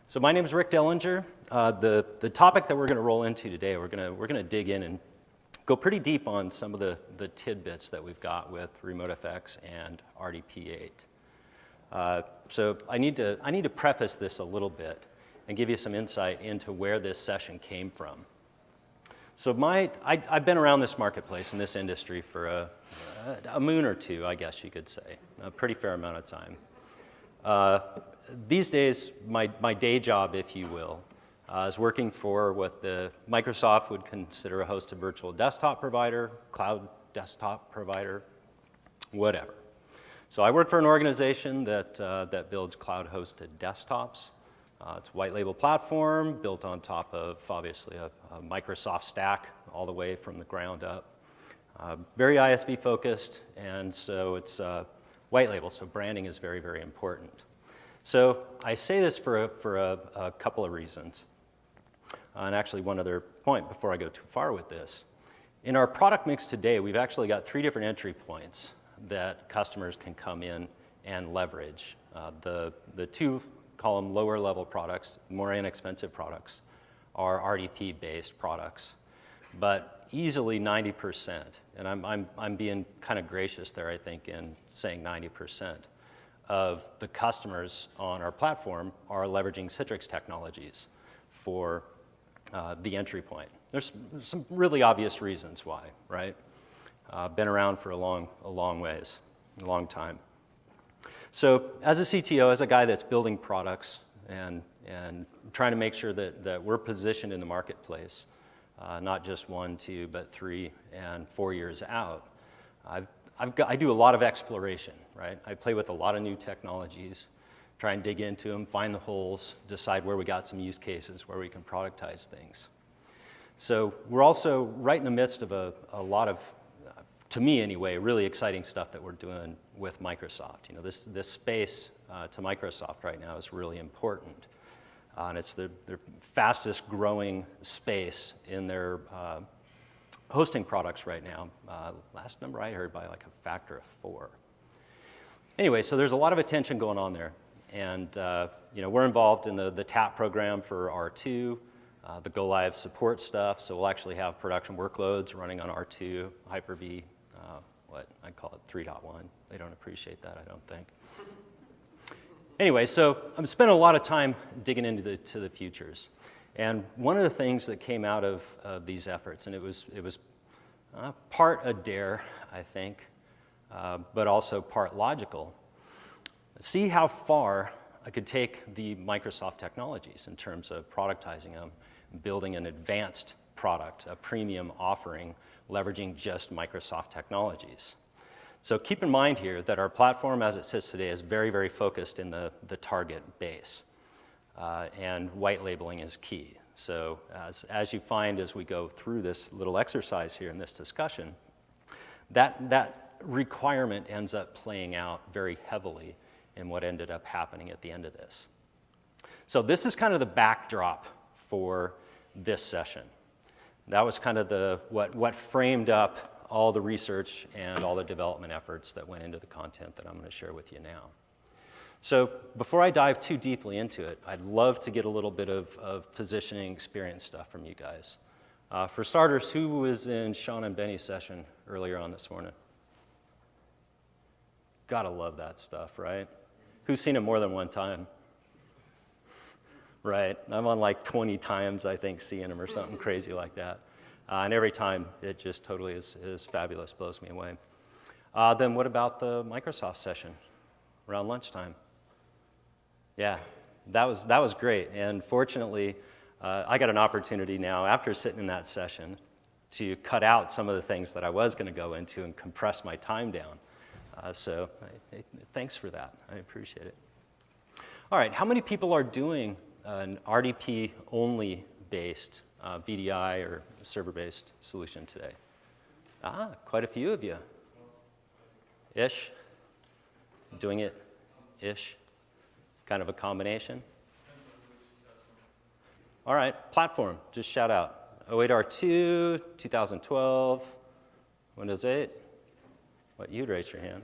So my name is Rick Dehlinger. The topic that we're going to roll into today, we're going to dig in and go pretty deep on some of the tidbits that we've got with RemoteFX and RDP8. So I need to preface this a little bit and give you some insight into where this session came from. So I've been around this marketplace in this industry for a moon or two, I guess you could say, a pretty fair amount of time. These days, my day job, if you will, is working for what the Microsoft would consider a hosted virtual desktop provider, cloud desktop provider, whatever. So I work for an organization that builds cloud-hosted desktops. It's a white label platform built on top of, obviously, a Microsoft stack all the way from the ground up. Very ISV focused, and so it's white label, so branding is very, very important. So I say this for a couple of reasons. And actually one other point before I go too far with this. In our product mix today, we've actually got 3 different entry points that customers can come in and leverage. The 2 column lower level products, more inexpensive products, are RDP-based products. But easily 90%, and I'm being kind of gracious there, I think, in saying 90%, of the customers on our platform are leveraging Citrix technologies for the entry point. There's some really obvious reasons why, right? Been around for a long time. So as a CTO, as a guy that's building products and trying to make sure that we're positioned in the marketplace, not just 1, 2, but 3 and 4 years out, I do a lot of exploration, right? I play with a lot of new technologies, try and dig into them, find the holes, decide where we got some use cases, where we can productize things. So we're also right in the midst of a lot of, to me anyway, really exciting stuff that we're doing with Microsoft. You know, this space to Microsoft right now is really important. And it's their fastest growing space in their hosting products right now. Last number I heard, by like a factor of 4. Anyway, so there's a lot of attention going on there. And you know, we're involved in the TAP program for R2, the Go Live support stuff. So we'll actually have production workloads running on R2, Hyper-V, what I call it 3.1. They don't appreciate that, I don't think. Anyway, so I'm spending a lot of time digging into the futures. And one of the things that came out of these efforts, and it was part a dare, I think, but also part logical, see how far I could take the Microsoft technologies in terms of productizing them, building an advanced product, a premium offering, leveraging just Microsoft technologies. So keep in mind here that our platform as it sits today is very, very focused in the target base. And white labeling is key. So as you find as we go through this little exercise here in this discussion, that requirement ends up playing out very heavily in what ended up happening at the end of this. So this is kind of the backdrop for this session. That was kind of what framed up all the research and all the development efforts that went into the content that I'm going to share with you now. So before I dive too deeply into it, I'd love to get a little bit of positioning experience stuff from you guys. For starters, who was in Sean and Benny's session earlier on this morning? Gotta love that stuff, right? Who's seen it more than one time? Right, I'm on like 20 times, I think, seeing them or something crazy like that. And every time, it just totally is fabulous, blows me away. Then what about the Microsoft session around lunchtime? Yeah, that was great. And fortunately, I got an opportunity now, after sitting in that session, to cut out some of the things that I was going to go into and compress my time down. So thanks for that. I appreciate it. All right, how many people are doing an RDP-only based VDI or server-based solution today? Quite a few of you. Ish? Doing it ish? Kind of a combination? All right, platform, just shout out. 08R2, 2012, Windows 8. What, you'd raise your hand.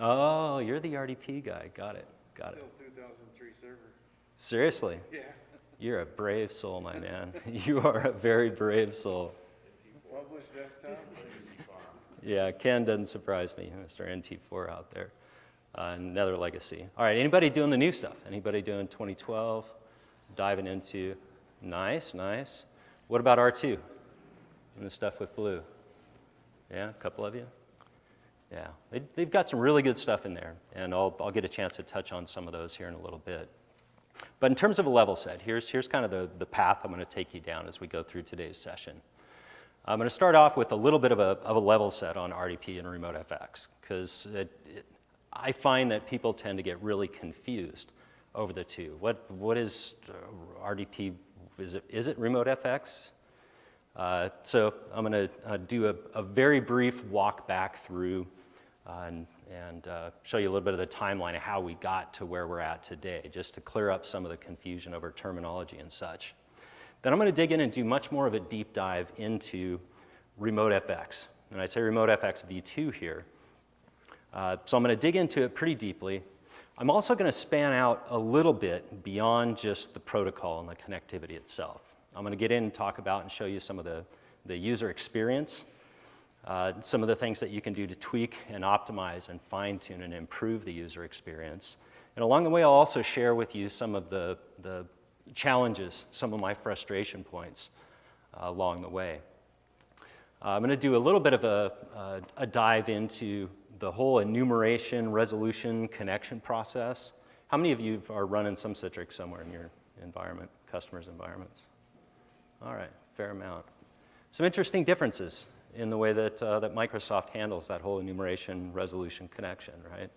Oh, you're the RDP guy. Got it. Got it. Still 2003 server. Seriously? Yeah. You're a brave soul, my man. You are a very brave soul. Published desktop. Yeah, Ken doesn't surprise me. Mr. NT4 out there. Another legacy. All right, anybody doing the new stuff? Anybody doing 2012? Diving into, nice, nice. What about R2? And the stuff with blue? Yeah, a couple of you? Yeah, they've got some really good stuff in there, and I'll get a chance to touch on some of those here in a little bit. But in terms of a level set, here's kind of the path I'm going to take you down as we go through today's session. I'm going to start off with a little bit of a level set on RDP and RemoteFX, because I find that people tend to get really confused over the two. What is RDP? Is it RemoteFX? So I'm going to do a very brief walk back through and show you a little bit of the timeline of how we got to where we're at today, just to clear up some of the confusion over terminology and such. Then I'm going to dig in and do much more of a deep dive into RemoteFX. And I say RemoteFX v2 here. So I'm going to dig into it pretty deeply. I'm also going to span out a little bit beyond just the protocol and the connectivity itself. I'm going to get in and talk about and show you some of the user experience, some of the things that you can do to tweak and optimize and fine-tune and improve the user experience. And along the way, I'll also share with you some of the challenges, some of my frustration points along the way. I'm going to do a little bit of a dive into the whole enumeration, resolution, connection process. How many of you are running some Citrix somewhere in your environment, customers' environments? All right, fair amount. Some interesting differences in the way that Microsoft handles that whole enumeration, resolution, connection, right?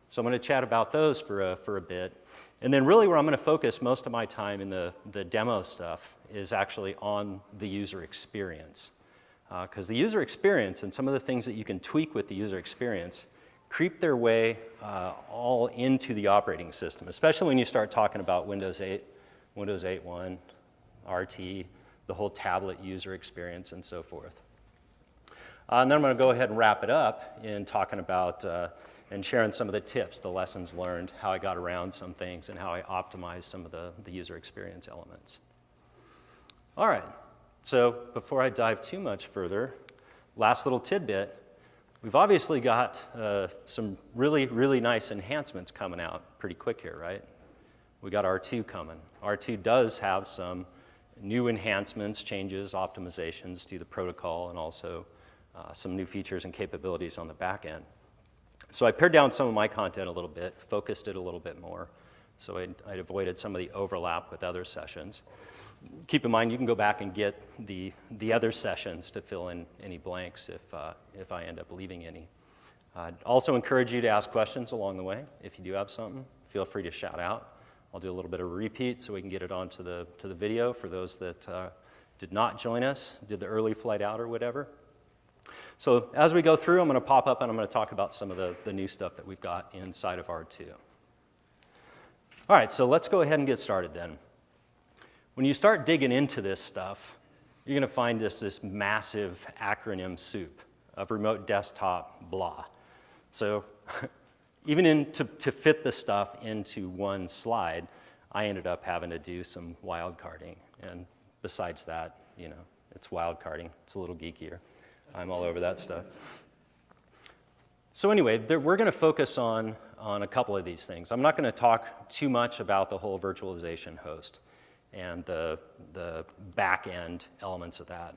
So I'm going to chat about those for a bit. And then really where I'm going to focus most of my time in the demo stuff is actually on the user experience. Because the user experience and some of the things that you can tweak with the user experience creep their way all into the operating system, especially when you start talking about Windows 8, Windows 8.1, RT, the whole tablet user experience, and so forth. And then I'm going to go ahead and wrap it up in talking about and sharing some of the tips, the lessons learned, how I got around some things, and how I optimized some of the user experience elements. All right, so before I dive too much further, last little tidbit, we've obviously got some really, really nice enhancements coming out pretty quick here, right? We got R2 coming. R2 does have some new enhancements, changes, optimizations to the protocol, and also some new features and capabilities on the back end. So I pared down some of my content a little bit, focused it a little bit more, so I'd avoided some of the overlap with other sessions. Keep in mind, you can go back and get the other sessions to fill in any blanks if I end up leaving any. I'd also encourage you to ask questions along the way. If you do have something, feel free to shout out. I'll do a little bit of a repeat so we can get it onto the video for those that did not join us, did the early flight out or whatever. So as we go through, I'm going to pop up and I'm going to talk about some of the new stuff that we've got inside of R2. All right, so let's go ahead and get started then. When you start digging into this stuff, you're going to find this massive acronym soup of remote desktop blah. So even to fit the stuff into one slide, I ended up having to do some wildcarding. And besides that, you know, it's wildcarding. It's a little geekier. I'm all over that stuff. So anyway, we're going to focus on a couple of these things. I'm not going to talk too much about the whole virtualization host and the back-end elements of that.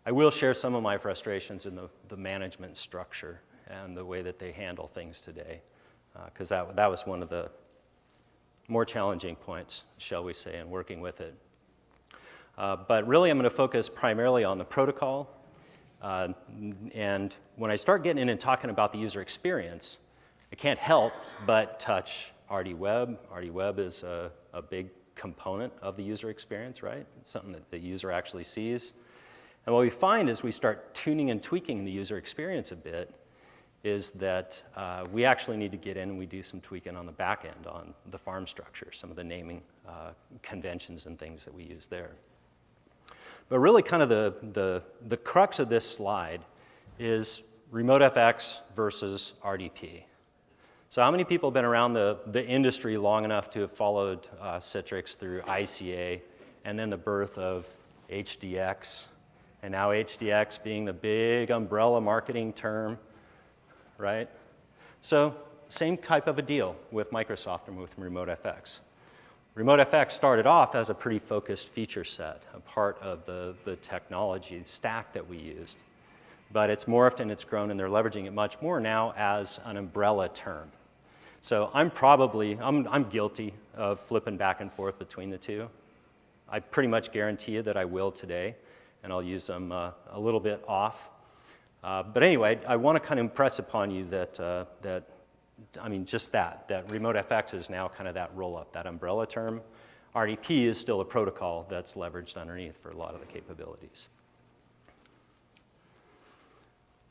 I will share some of my frustrations in the management structure and the way that they handle things today, because that was one of the more challenging points, shall we say, in working with it. But really, I'm going to focus primarily on the protocol. And when I start getting in and talking about the user experience, I can't help but touch RDWeb. RDWeb is a big component of the user experience, right? It's something that the user actually sees. And what we find as we start tuning and tweaking the user experience a bit is that we actually need to get in and we do some tweaking on the back end on the farm structure, some of the naming conventions and things that we use there. But really kind of the crux of this slide is RemoteFX versus RDP. So how many people have been around the industry long enough to have followed Citrix through ICA and then the birth of HDX, and now HDX being the big umbrella marketing term, right? So same type of a deal with Microsoft and with RemoteFX. RemoteFX started off as a pretty focused feature set, a part of the technology stack that we used. But it's morphed and it's grown, and they're leveraging it much more now as an umbrella term. So I'm guilty of flipping back and forth between the two. I pretty much guarantee you that I will today, and I'll use them a little bit off. But anyway, I want to kind of impress upon you that RemoteFX is now kind of that roll-up, that umbrella term. RDP is still a protocol that's leveraged underneath for a lot of the capabilities.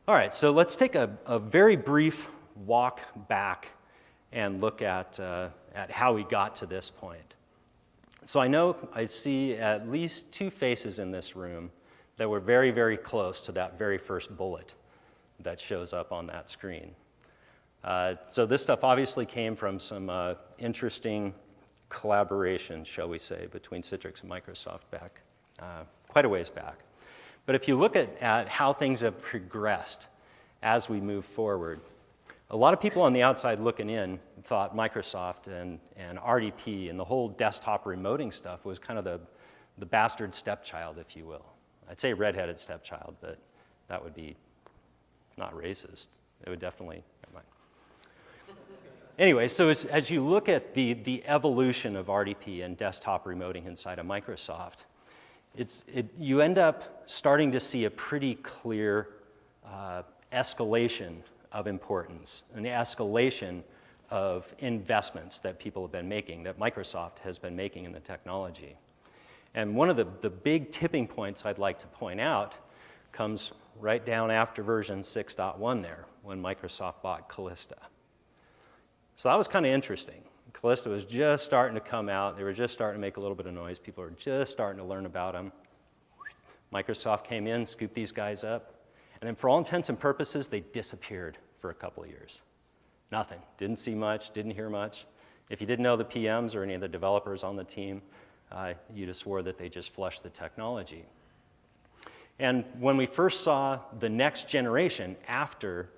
All right, so let's take a very brief walk back and look at how we got to this point. So I see at least two faces in this room that were very, very close to that very first bullet that shows up on that screen. So this stuff obviously came from some interesting collaboration, shall we say, between Citrix and Microsoft back quite a ways back. But if you look at how things have progressed as we move forward, a lot of people on the outside looking in thought Microsoft and RDP and the whole desktop remoting stuff was kind of the bastard stepchild, if you will. I'd say redheaded stepchild, but that would be not racist. It would definitely, never mind. Anyway, so as you look at the evolution of RDP and desktop remoting inside of Microsoft, you end up starting to see a pretty clear escalation of importance, an escalation of investments that people have been making, that Microsoft has been making in the technology. And one of the big tipping points I'd like to point out comes right down after version 6.1 there, when Microsoft bought Callista. So that was kind of interesting. Callista was just starting to come out. They were just starting to make a little bit of noise. People were just starting to learn about them. Microsoft came in, scooped these guys up, and then for all intents and purposes, they disappeared for a couple of years. Nothing. Didn't see much, didn't hear much. If you didn't know the PMs or any of the developers on the team, you'd have swore that they just flushed the technology. And when we first saw the next generation after,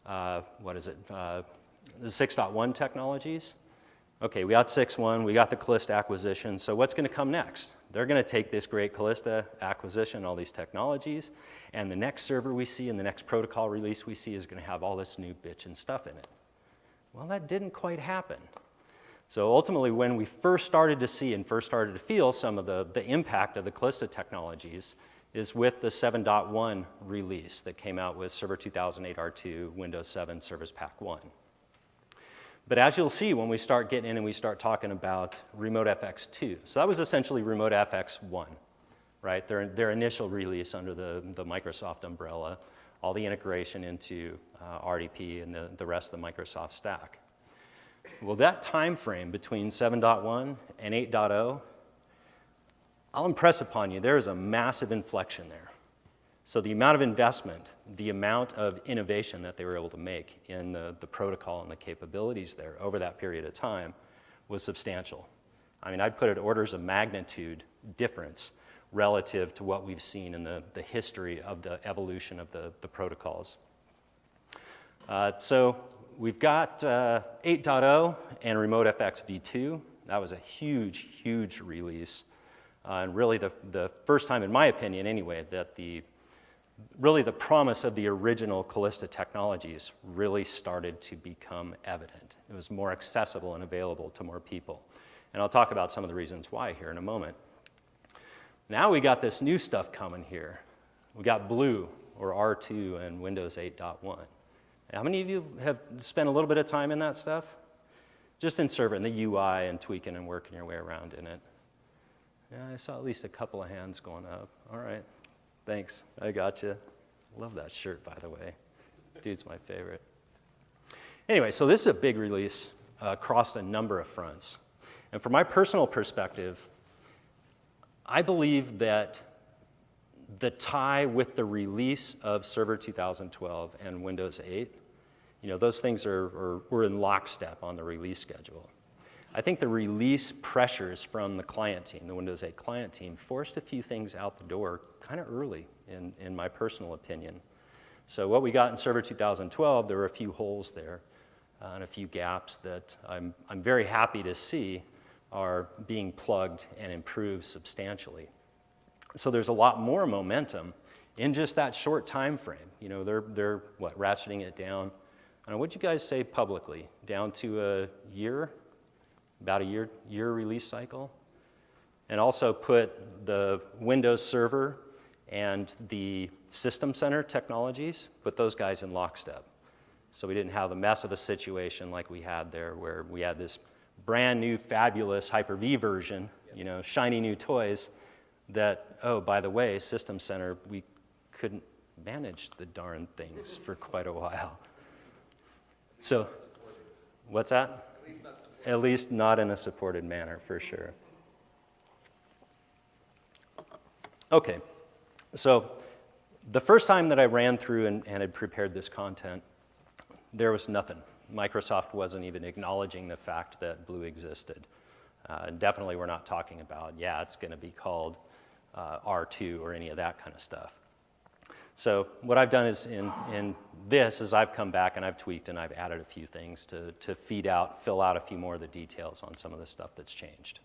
the 6.1 technologies, okay, we got 6.1, we got the Callista acquisition, so what's going to come next? They're going to take this great Callista acquisition, all these technologies, and the next server we see and the next protocol release we see is going to have all this new bitchin' stuff in it. Well, that didn't quite happen. So ultimately, when we first started to see and first started to feel some of the impact of the Callista technologies is with the 7.1 release that came out with Server 2008 R2, Windows 7 Service Pack 1. But as you'll see when we start getting in and we start talking about RemoteFX 2, so that was essentially RemoteFX 1, right? Their initial release under the Microsoft umbrella, all the integration into RDP and the rest of the Microsoft stack. Well, that time frame between 7.1 and 8.0, I'll impress upon you, there is a massive inflection there. So the amount of investment, the amount of innovation that they were able to make in the protocol and the capabilities there over that period of time was substantial. I mean, I'd put it orders of magnitude difference relative to what we've seen in the history of the evolution of the protocols. So we've got 8.0 and RemoteFX v2. That was a huge, huge release. And really the first time, in my opinion anyway, that the promise of the original Callista technologies really started to become evident. It was more accessible and available to more people. And I'll talk about some of the reasons why here in a moment. Now we got this new stuff coming here. We got Blue, or R2, and Windows 8.1. How many of you have spent a little bit of time in that stuff? Just in serving the UI and tweaking and working your way around in it. Yeah, I saw at least a couple of hands going up. All right. Thanks, I got you. Love that shirt, by the way. Dude's my favorite. Anyway, so this is a big release across a number of fronts. And from my personal perspective, I believe that the tie with the release of Server 2012 and Windows 8 those things were in lockstep on the release schedule. I think the release pressures from the client team, the Windows 8 client team, forced a few things out the door kind of early, in my personal opinion. So what we got in Server 2012, there were a few holes there and a few gaps that I'm very happy to see are being plugged and improved substantially. So there's a lot more momentum in just that short time frame. They're ratcheting it down. What'd you guys say publicly? Down to a year? About a year release cycle? And also put the Windows Server and the System Center technologies, put those guys in lockstep. So we didn't have the mess of a situation like we had there where we had this brand new fabulous Hyper-V version, shiny new toys that, oh, by the way, System Center, we couldn't manage the darn things for quite a while. So, what's that? At least not in a supported manner, for sure. Okay, so the first time that I ran through and had prepared this content, there was nothing. Microsoft wasn't even acknowledging the fact that Blue existed. Definitely we're not talking about, it's going to be called R2 or any of that kind of stuff. So what I've done is in this is I've come back and I've tweaked and I've added a few things to fill out a few more of the details on some of the stuff that's changed.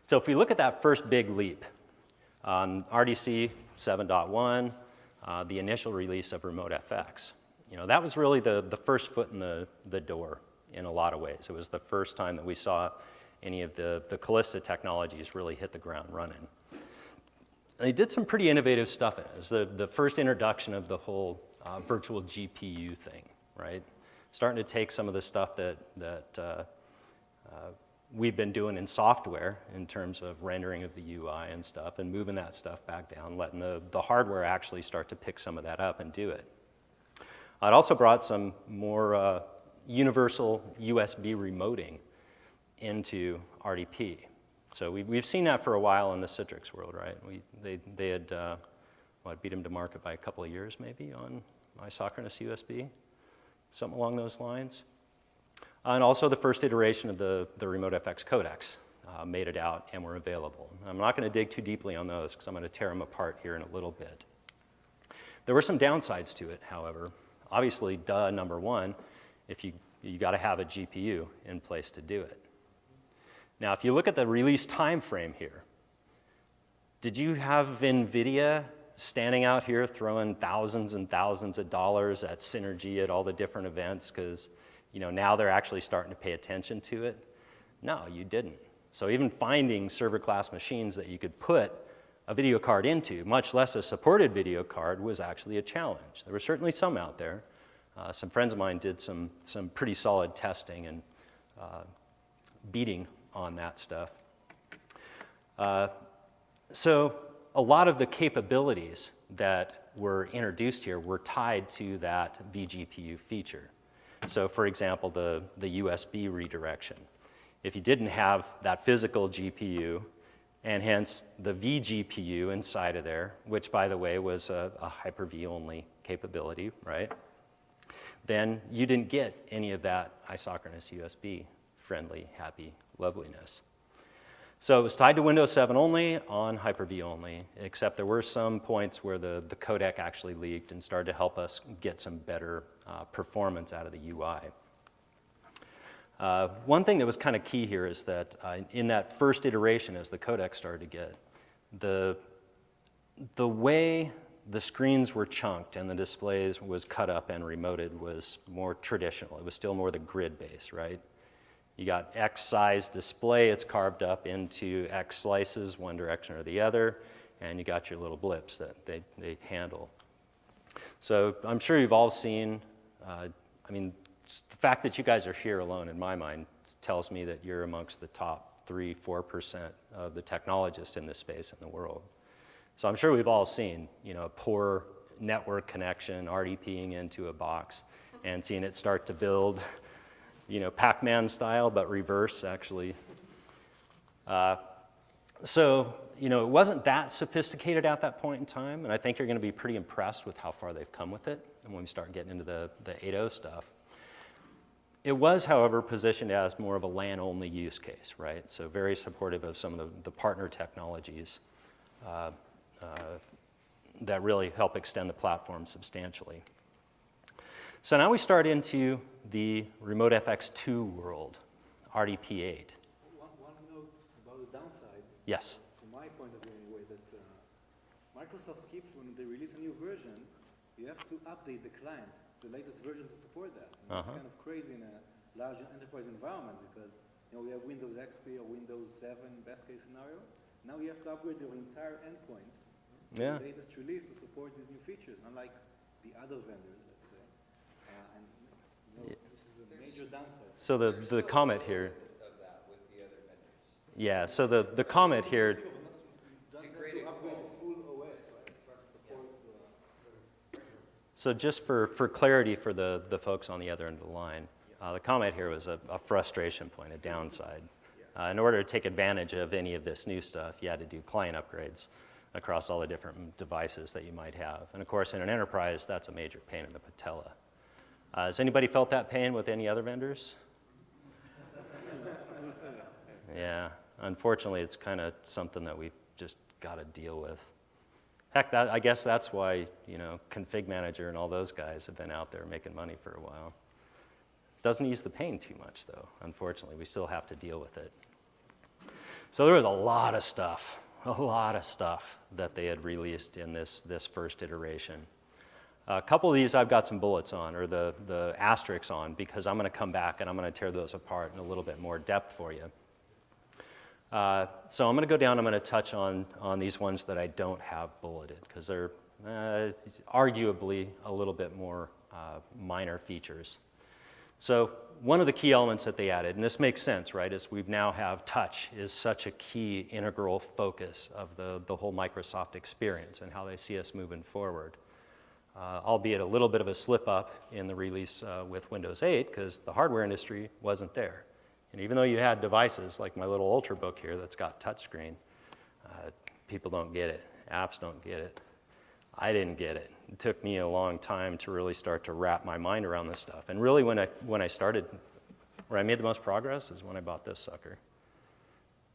So if we look at that first big leap on RDC 7.1, the initial release of RemoteFX, that was really the first foot in the door in a lot of ways. It was the first time that we saw any of the Callista technologies really hit the ground running. And they did some pretty innovative stuff in it. It was the first introduction of the whole virtual GPU thing, right? Starting to take some of the stuff that we've been doing in software in terms of rendering of the UI and stuff and moving that stuff back down, letting the hardware actually start to pick some of that up and do it. It also brought some more universal USB remoting into RDP. So we've seen that for a while in the Citrix world, right? They had beat them to market by a couple of years maybe on isocronous USB, something along those lines. And also the first iteration of the RemoteFX codecs made it out and were available. I'm not going to dig too deeply on those because I'm going to tear them apart here in a little bit. There were some downsides to it, however. Obviously, number one, if you got to have a GPU in place to do it. Now, if you look at the release time frame here, did you have NVIDIA standing out here throwing thousands and thousands of dollars at Synergy at all the different events because now they're actually starting to pay attention to it? No, you didn't. So even finding server class machines that you could put a video card into, much less a supported video card, was actually a challenge. There were certainly some out there. Some friends of mine did some pretty solid testing and beating on that stuff. So a lot of the capabilities that were introduced here were tied to that vGPU feature. So for example, the USB redirection. If you didn't have that physical GPU, and hence the vGPU inside of there, which by the way was a Hyper-V only capability, right? Then you didn't get any of that isochronous USB friendly, happy loveliness. So it was tied to Windows 7 only, on Hyper-V only, except there were some points where the codec actually leaked and started to help us get some better performance out of the UI. One thing that was kind of key here is that in that first iteration, as the codec started to get, the way the screens were chunked and the displays was cut up and remoted was more traditional. It was still more the grid base, right? You got X size display, it's carved up into X slices, one direction or the other, and you got your little blips that they handle. So I'm sure you've all seen, the fact that you guys are here alone, in my mind, tells me that you're amongst the top 3-4% of the technologists in this space in the world. So I'm sure we've all seen, a poor network connection, RDPing into a box, and seeing it start to build, Pac-Man style, but reverse, actually. So, it wasn't that sophisticated at that point in time, and I think you're going to be pretty impressed with how far they've come with it. when we start getting into the 8.0 stuff. It was, however, positioned as more of a LAN-only use case, right? So very supportive of some of the partner technologies that really help extend the platform substantially. So now we start into the RemoteFX 2 world, RDP8. One note about the downsides. Yes. From my point of view anyway, that Microsoft keeps, when they release a new version, you have to update the client, the latest version to support that. And It's kind of crazy in a large enterprise environment because we have Windows XP or Windows 7 best case scenario. Now you have to upgrade your entire endpoints to the latest release to support these new features, unlike the other vendors, let's say. This is a major downside. So the comment here. Of that with the other vendors. Yeah, so the comment here. So just for clarity for the folks on the other end of the line, the comment here was a frustration point, a downside. In order to take advantage of any of this new stuff, you had to do client upgrades across all the different devices that you might have. And of course, in an enterprise, that's a major pain in the patella. Has anybody felt that pain with any other vendors? Yeah, unfortunately, it's kind of something that we've just got to deal with. Heck, I guess that's why, Config Manager and all those guys have been out there making money for a while. Doesn't ease the pain too much, though, unfortunately. We still have to deal with it. So there was a lot of stuff that they had released in this first iteration. A couple of these I've got some bullets on, or the asterisks on, because I'm going to come back and I'm going to tear those apart in a little bit more depth for you. So I'm going to go down, I'm going to touch on these ones that I don't have bulleted, because they're arguably a little bit more minor features. So one of the key elements that they added, and this makes sense, right, is we now have touch is such a key integral focus of the whole Microsoft experience and how they see us moving forward. Albeit a little bit of a slip up in the release with Windows 8 because the hardware industry wasn't there. And even though you had devices like my little Ultrabook here that's got touchscreen, people don't get it. Apps don't get it. I didn't get it. It took me a long time to really start to wrap my mind around this stuff. And really when I started, where I made the most progress is when I bought this sucker.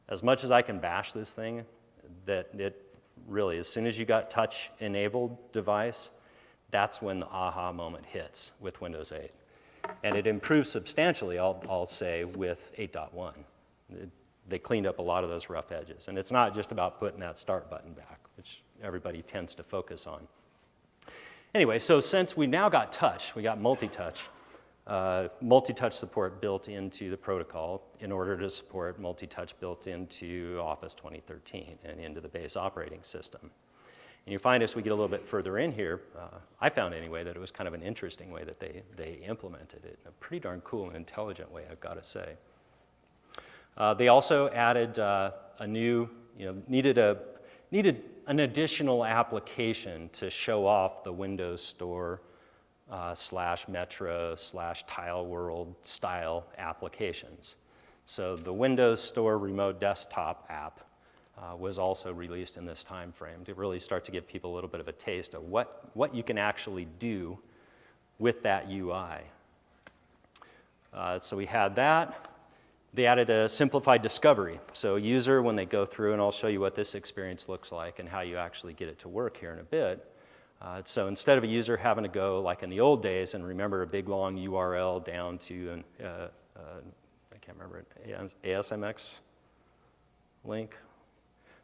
As much as I can bash this thing, that it really, as soon as you got touch-enabled device, that's when the aha moment hits with Windows 8. And it improved substantially, I'll say, with 8.1. They cleaned up a lot of those rough edges. And it's not just about putting that start button back, which everybody tends to focus on. Anyway, so since we now got touch, we got multi-touch support built into the protocol in order to support multi-touch built into Office 2013 and into the base operating system. And you find as we get a little bit further in here, I found anyway that it was kind of an interesting way that they implemented it. A pretty darn cool and intelligent way, I've got to say. They also added a new, needed an additional application to show off the Windows Store /Metro /Tile World style applications. So the Windows Store Remote Desktop app was also released in this time frame to really start to give people a little bit of a taste of what you can actually do with that UI. So we had that. They added a simplified discovery. So a user, when they go through, and I'll show you what this experience looks like and how you actually get it to work here in a bit. So instead of a user having to go, like in the old days, and remember a big long URL down to I can't remember it, ASMX link,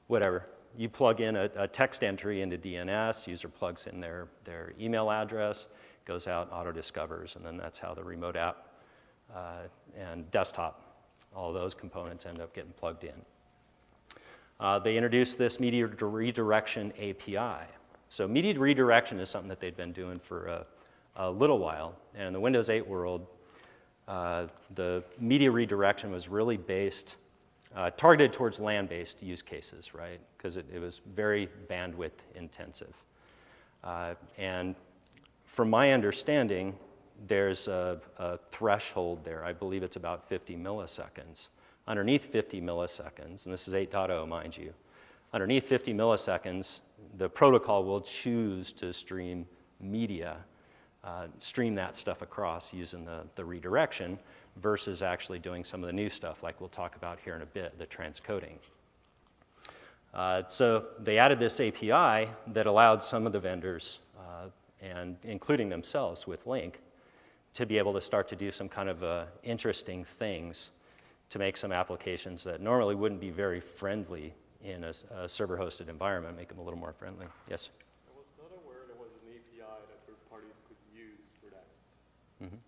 whatever. You plug in a text entry into DNS, user plugs in their email address, goes out, auto-discovers, and then that's how the remote app and desktop, all those components end up getting plugged in. They introduced this media redirection API. So media redirection is something that they'd been doing for a little while. And in the Windows 8 world, the media redirection was really based, targeted towards LAN-based use cases, right? Because it was very bandwidth intensive. And from my understanding, there's a threshold there. I believe it's about 50 milliseconds. Underneath 50 milliseconds, and this is 8.0, mind you, underneath 50 milliseconds, the protocol will choose to stream media stream that stuff across using the redirection versus actually doing some of the new stuff like we'll talk about here in a bit, the transcoding. So they added this API that allowed some of the vendors, and including themselves with Link, to be able to start to do some kind of interesting things to make some applications that normally wouldn't be very friendly in a server-hosted environment, make them a little more friendly. Yes? I was not aware there was an API that third parties could use for that. Mm-hmm.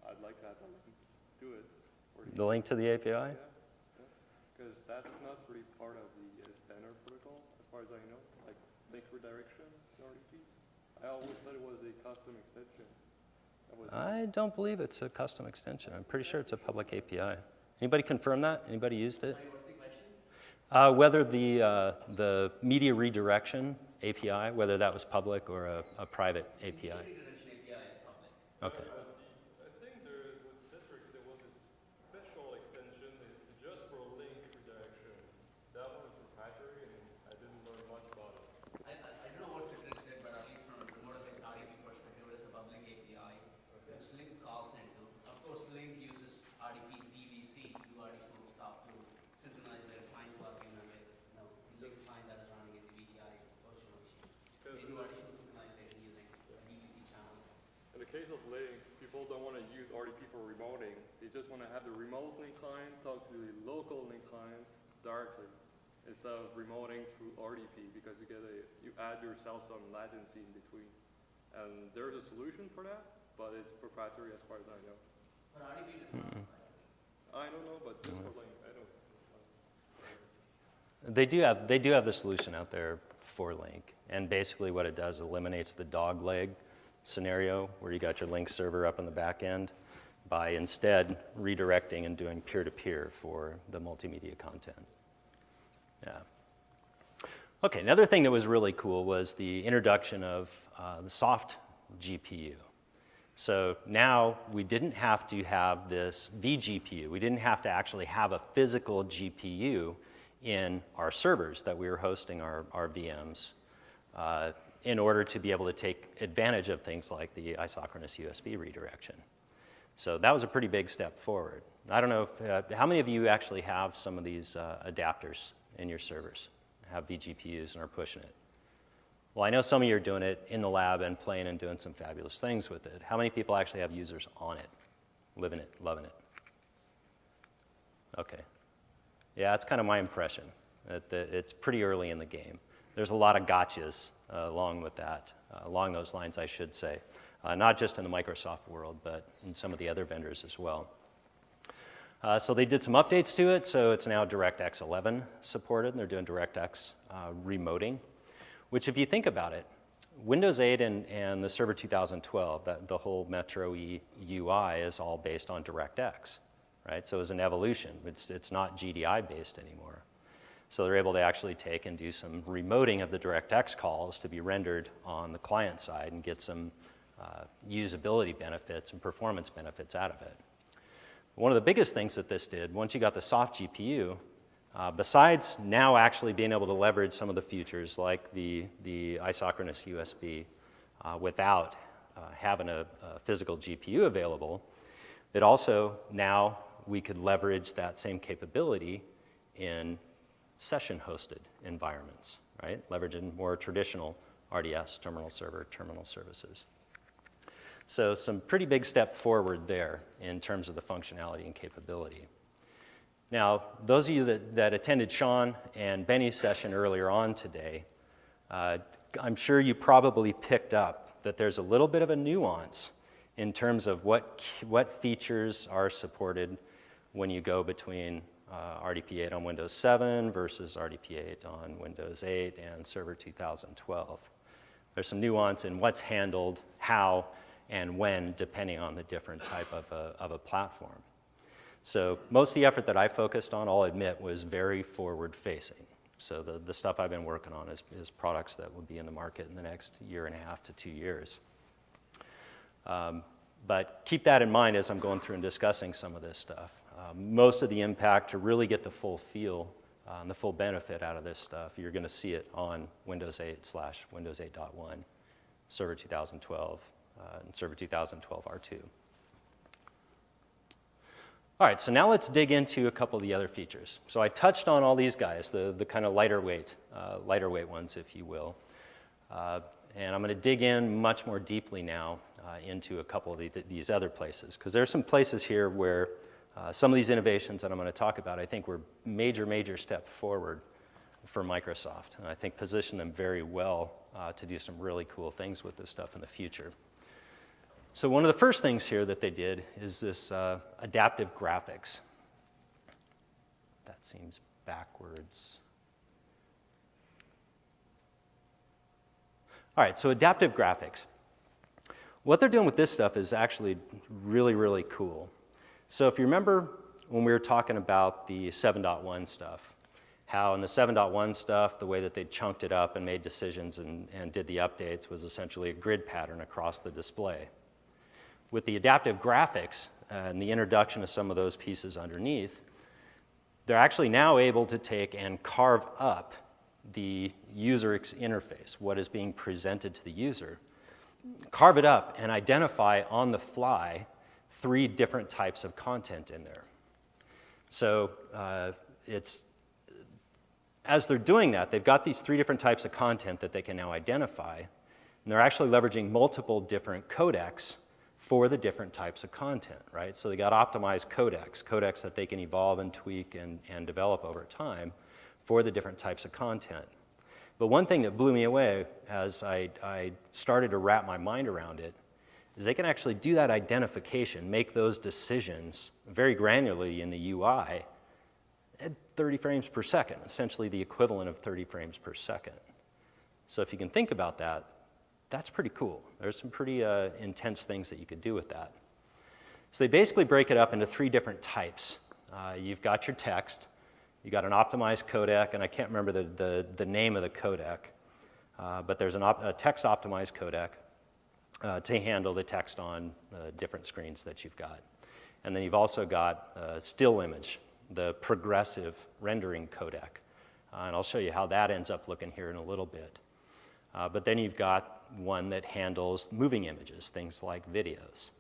I'd like to have a link to it. The link to the API? Because that's not really part of the standard protocol, as far as I know, like link redirection in RDP. I always thought it was a custom extension. I don't believe it's a custom extension. I'm pretty sure it's a public API. Anybody confirm that? Anybody used it? What's the question? Whether the media redirection API, whether that was public or a private API. Redirection API is public. Okay. I think there is, with Citrix, there was a special extension just for link redirection. That one was proprietary, and I didn't learn much about it. I don't know what Citrix did, but at least from a RemoteFX RDP perspective, it is a public API, which Link calls into. Of course, Link uses RDP's DVC to do additional stuff to synchronize their client plugin and the Link client that is running in the VDI virtual machine. They do additional synchronization using the DVC channel. In the case of Link, people don't want to use RDP for remoting. They just want to have the remote Link client talk to the local Link client directly instead of remoting through RDP, because you add yourself some latency in between. And there's a solution for that, but it's proprietary as far as I know. But RDP is not proprietary. I don't know, but just for Link, I don't. They do have the solution out there for Link, and basically what it does eliminates the dog leg scenario where you got your Link server up in the back end by instead redirecting and doing peer-to-peer for the multimedia content. Yeah. Okay, another thing that was really cool was the introduction of the soft GPU. So now we didn't have to have this vGPU. We didn't have to actually have a physical GPU in our servers that we were hosting our VMs in order to be able to take advantage of things like the isochronous USB redirection. So that was a pretty big step forward. I don't know if, how many of you actually have some of these adapters in your servers, have vGPUs and are pushing it? Well, I know some of you are doing it in the lab and playing and doing some fabulous things with it. How many people actually have users on it, living it, loving it? Okay. Yeah, that's kind of my impression, that it's pretty early in the game. There's a lot of gotchas along with that, along those lines, I should say. Not just in the Microsoft world, but in some of the other vendors as well. So they did some updates to it, so it's now DirectX 11 supported, and they're doing DirectX remoting, which if you think about it, Windows 8 and the Server 2012, the whole Metro UI is all based on DirectX, right? So it's an evolution. It's not GDI based anymore. So they're able to actually take and do some remoting of the DirectX calls to be rendered on the client side and get some usability benefits and performance benefits out of it. One of the biggest things that this did, once you got the soft GPU, besides now actually being able to leverage some of the features like the isochronous USB without having a physical GPU available, it also now we could leverage that same capability in session-hosted environments, right? Leveraging more traditional RDS, terminal server, terminal services. So some pretty big step forward there in terms of the functionality and capability. Now, those of you that attended Sean and Benny's session earlier on today, I'm sure you probably picked up that there's a little bit of a nuance in terms of what features are supported when you go between RDP8 on Windows 7 versus RDP8 on Windows 8 and Server 2012. There's some nuance in what's handled, how, and when, depending on the different type of a platform. So most of the effort that I focused on, I'll admit, was very forward-facing. So the stuff I've been working on is products that will be in the market in the next 1.5 to 2 years. But keep that in mind as I'm going through and discussing some of this stuff. Most of the impact to really get the full feel and the full benefit out of this stuff, you're going to see it on Windows 8/Windows 8.1, Server 2012, in Server 2012 R2. All right, so now let's dig into a couple of the other features. So I touched on all these guys, the kind of lighter weight ones, if you will. And I'm going to dig in much more deeply now into a couple of these other places, because there's some places here where some of these innovations that I'm going to talk about, I think were major step forward for Microsoft, and I think position them very well to do some really cool things with this stuff in the future. So one of the first things here that they did is this adaptive graphics. That seems backwards. All right, so adaptive graphics. What they're doing with this stuff is actually really cool. So if you remember when we were talking about the 7.1 stuff, how in the 7.1 stuff, the way that they chunked it up and made decisions and did the updates was essentially a grid pattern across the display. With the adaptive graphics and the introduction of some of those pieces underneath, they're actually now able to take and carve up the user interface, what is being presented to the user, carve it up and identify on the fly 3 different types of content in there. So as they're doing that, they've got these 3 different types of content that they can now identify, and they're actually leveraging multiple different codecs for the different types of content, right? So they got optimized codecs that they can evolve and tweak and develop over time for the different types of content. But one thing that blew me away as I started to wrap my mind around it is they can actually do that identification, make those decisions very granularly in the UI at 30 frames per second, essentially the equivalent of 30 frames per second. So if you can think about that, that's pretty cool. There's some pretty intense things that you could do with that. So they basically break it up into 3 different types. You've got your text, you got an optimized codec, and I can't remember the name of the codec, but there's a text optimized codec to handle the text on different screens that you've got. And then you've also got still image, the progressive rendering codec. And I'll show you how that ends up looking here in a little bit. But then you've got one that handles moving images, things like videos.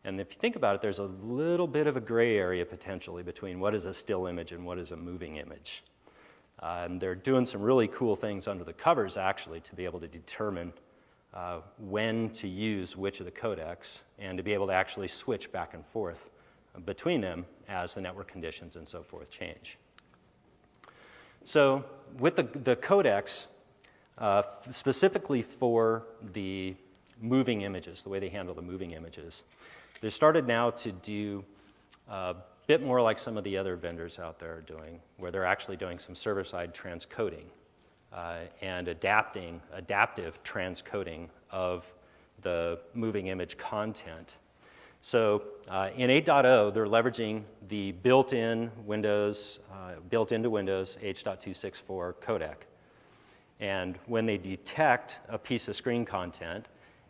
And if you think about it, there's a little bit of a gray area potentially between what is a still image and what is a moving image. And they're doing some really cool things under the covers, actually, to be able to determine when to use which of the codecs and to be able to actually switch back and forth between them as the network conditions and so forth change. So with the codecs, specifically for the moving images, the way they handle the moving images, they started now to do a bit more like some of the other vendors out there are doing, where they're actually doing some server-side transcoding and adaptive transcoding of the moving image content. So in 8.0, they're leveraging the built-into Windows H.264 codec. And when they detect a piece of screen content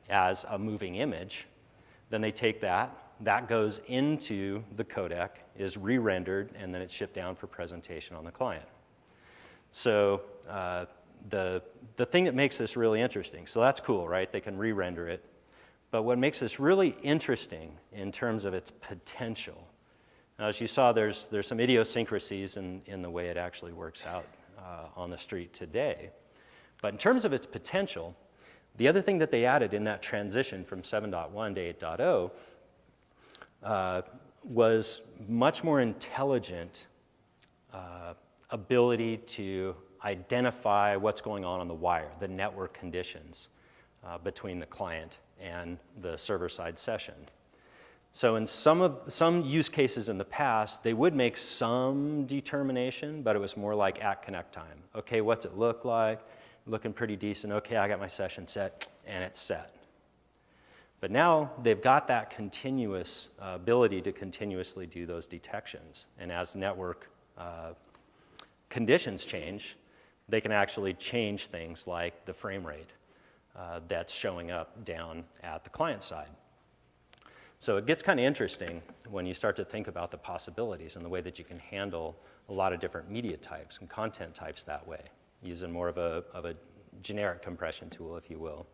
as a moving image, then they take that goes into the codec, is re-rendered, and then it's shipped down for presentation on the client. So the thing that makes this really interesting, so that's cool, right? They can re-render it. But what makes this really interesting in terms of its potential, now as you saw, there's some idiosyncrasies in the way it actually works out on the street today. But in terms of its potential, the other thing that they added in that transition from 7.1 to 8.0 was much more intelligent ability to identify what's going on the wire, the network conditions between the client and the server-side session. So in some use cases in the past, they would make some determination, but it was more like at connect time. Okay, what's it look like? Looking pretty decent. Okay, I got my session set, and it's set. But now they've got that continuous ability to continuously do those detections. And as network conditions change, they can actually change things like the frame rate that's showing up down at the client side. So it gets kind of interesting when you start to think about the possibilities and the way that you can handle a lot of different media types and content types that way, using more of a generic compression tool, if you will.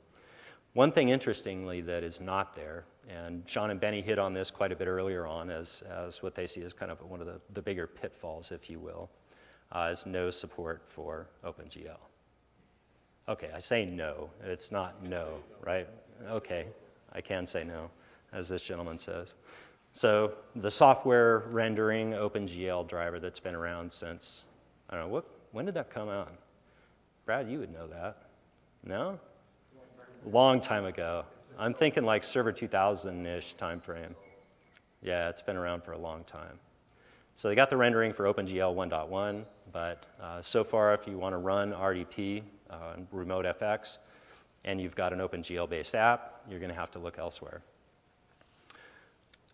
One thing, interestingly, that is not there, and Sean and Benny hit on this quite a bit earlier on as what they see as kind of one of the bigger pitfalls, if you will, is no support for OpenGL. Okay, I say no. It's not no, right? Okay, I can say no, as this gentleman says. So the software rendering OpenGL driver that's been around since, I don't know, when did that come out? Brad, you would know that. No? Long time ago. I'm thinking like Server 2000-ish time frame. Yeah, it's been around for a long time. So they got the rendering for OpenGL 1.1, but so far if you want to run RDP, RemoteFX, and you've got an OpenGL-based app, you're going to have to look elsewhere.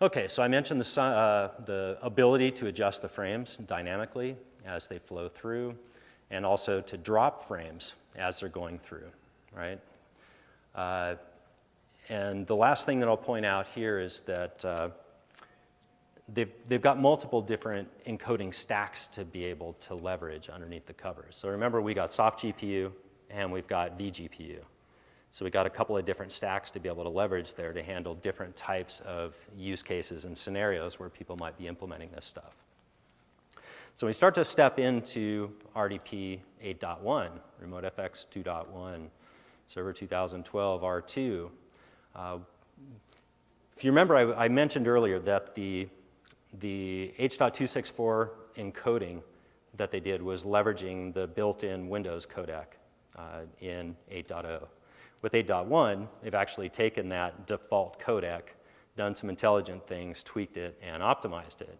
Okay, so I mentioned the ability to adjust the frames dynamically as they flow through, and also to drop frames as they're going through, right? And the last thing that I'll point out here is that they've got multiple different encoding stacks to be able to leverage underneath the covers. So remember, we got soft GPU and we've got vGPU. So we got a couple of different stacks to be able to leverage there to handle different types of use cases and scenarios where people might be implementing this stuff. So we start to step into RDP 8.1, RemoteFX 2.1, Server 2012 R2. If you remember, I mentioned earlier that the H.264 encoding that they did was leveraging the built-in Windows codec in 8.0. With 8.1, they've actually taken that default codec, done some intelligent things, tweaked it, and optimized it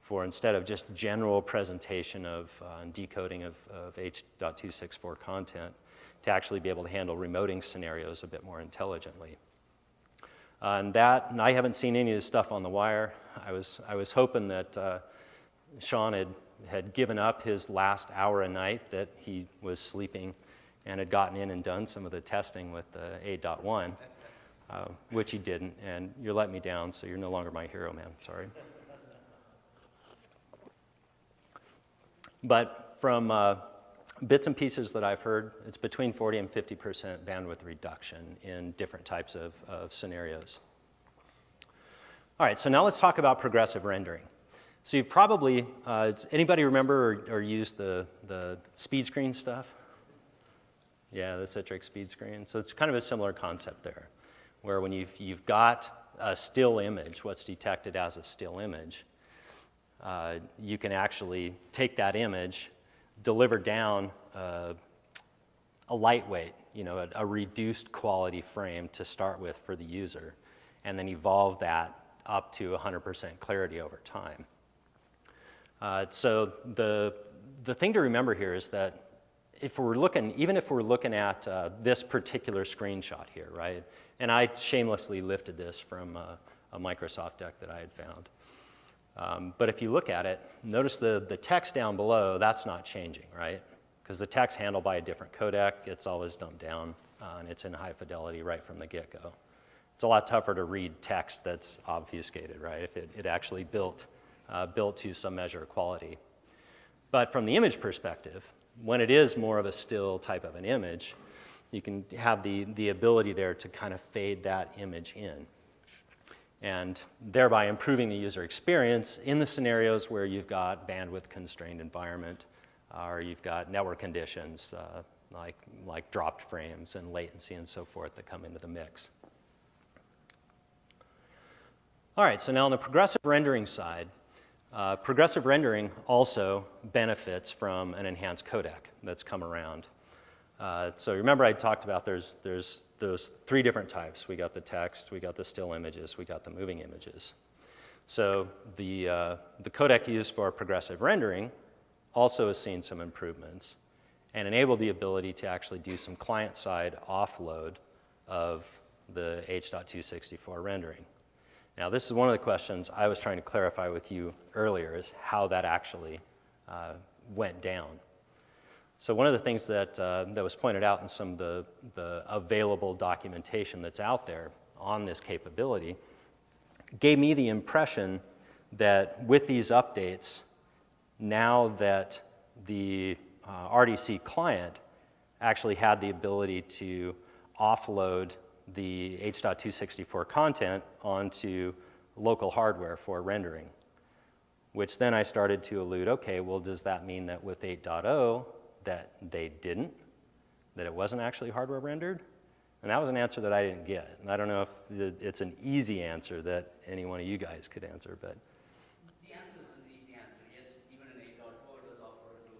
for, instead of just general presentation of decoding of H.264 content, to actually be able to handle remoting scenarios a bit more intelligently. And I haven't seen any of this stuff on the wire. I was hoping that Sean had given up his last hour a night that he was sleeping and had gotten in and done some of the testing with 8.1, which he didn't, and you're letting me down, so you're no longer my hero, man, sorry. But from bits and pieces that I've heard, it's between 40 and 50% bandwidth reduction in different types of scenarios. All right, so now let's talk about progressive rendering. So you've probably, anybody remember or use the speed screen stuff? Yeah, the Citrix speed screen. So it's kind of a similar concept there, where when you've got a still image, what's detected as a still image, you can actually take that image, deliver down a lightweight, a reduced quality frame to start with for the user, and then evolve that up to 100% clarity over time. So the thing to remember here is that even if we're looking at this particular screenshot here, right? And I shamelessly lifted this from a Microsoft deck that I had found. But if you look at it, notice the text down below, that's not changing, right? Because the text handled by a different codec, it's always dumped down, and it's in high fidelity right from the get-go. It's a lot tougher to read text that's obfuscated, right? If it actually built to some measure of quality. But from the image perspective, when it is more of a still type of an image, you can have the ability there to kind of fade that image in, and thereby improving the user experience in the scenarios where you've got bandwidth-constrained environment, or you've got network conditions like dropped frames and latency and so forth that come into the mix. All right, so now on the progressive rendering side, progressive rendering also benefits from an enhanced codec that's come around. So remember I talked about there's those three different types. We got the text, we got the still images, we got the moving images. So the codec used for progressive rendering also has seen some improvements and enabled the ability to actually do some client-side offload of the H.264 rendering. Now, this is one of the questions I was trying to clarify with you earlier, is how that actually went down. So one of the things that was pointed out in some of the available documentation that's out there on this capability gave me the impression that with these updates, now that the RDC client actually had the ability to offload the H.264 content onto local hardware for rendering, which then I started to allude, okay, well, does that mean that with 8.0 that they didn't, that it wasn't actually hardware rendered? And that was an answer that I didn't get. And I don't know if it's an easy answer that any one of you guys could answer, but. The answer is an easy answer. Yes, even in 8.4 it was offloaded to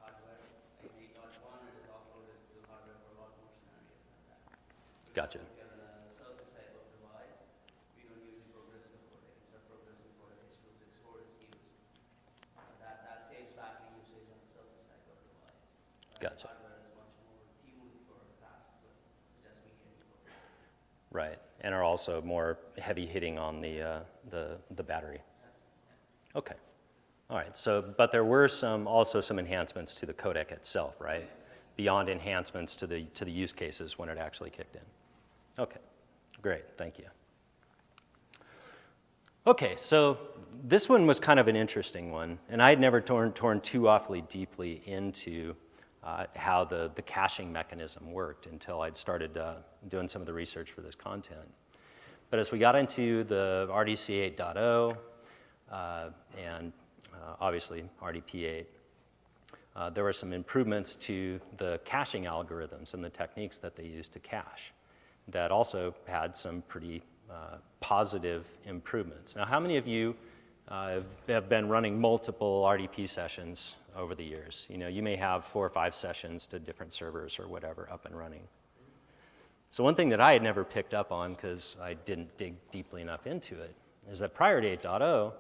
hardware. In 8.1 it is offloaded to hardware for a lot more scenarios than that. Gotcha. If you're in a Surface type of device, we don't use the progressive codec. Instead of progressive codec, H.264 is used. That saves battery usage on the Surface type of device. Gotcha. Hardware is much more tuned for tasks such as we can do. Right, and are also more heavy hitting on the battery. Okay, all right. So, but there were also some enhancements to the codec itself, right? Beyond enhancements to the use cases when it actually kicked in. Okay, great. Thank you. Okay, so this one was kind of an interesting one, and I had never torn too awfully deeply into how the caching mechanism worked until I'd started doing some of the research for this content. But as we got into the RDC 8.0 and obviously RDP8, there were some improvements to the caching algorithms and the techniques that they used to cache that also had some pretty positive improvements. Now, how many of you have been running multiple RDP sessions over the years? You know, you may have 4 or 5 sessions to different servers or whatever up and running. So one thing that I had never picked up on, because I didn't dig deeply enough into it, is that prior to 8.0,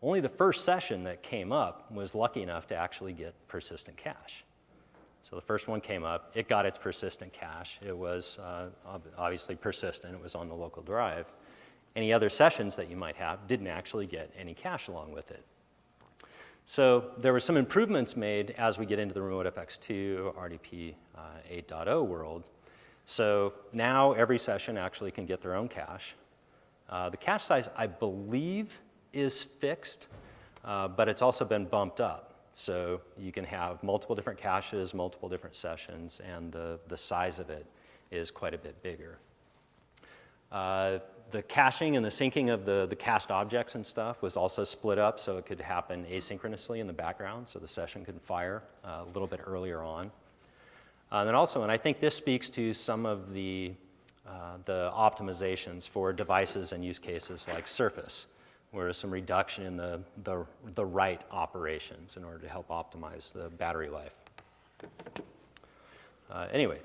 only the first session that came up was lucky enough to actually get persistent cache. So the first one came up, it got its persistent cache. It was obviously persistent, it was on the local drive. Any other sessions that you might have didn't actually get any cache along with it. So there were some improvements made as we get into the RemoteFX 2 RDP 8.0 world. So now every session actually can get their own cache. The cache size, I believe, is fixed, but it's also been bumped up. So you can have multiple different caches, multiple different sessions, and the size of it is quite a bit bigger. The caching and the syncing of the cached objects and stuff was also split up so it could happen asynchronously in the background, so the session could fire a little bit earlier on. And then also, and I think this speaks to some of the optimizations for devices and use cases like Surface, where there's some reduction in the write operations in order to help optimize the battery life. Anyway,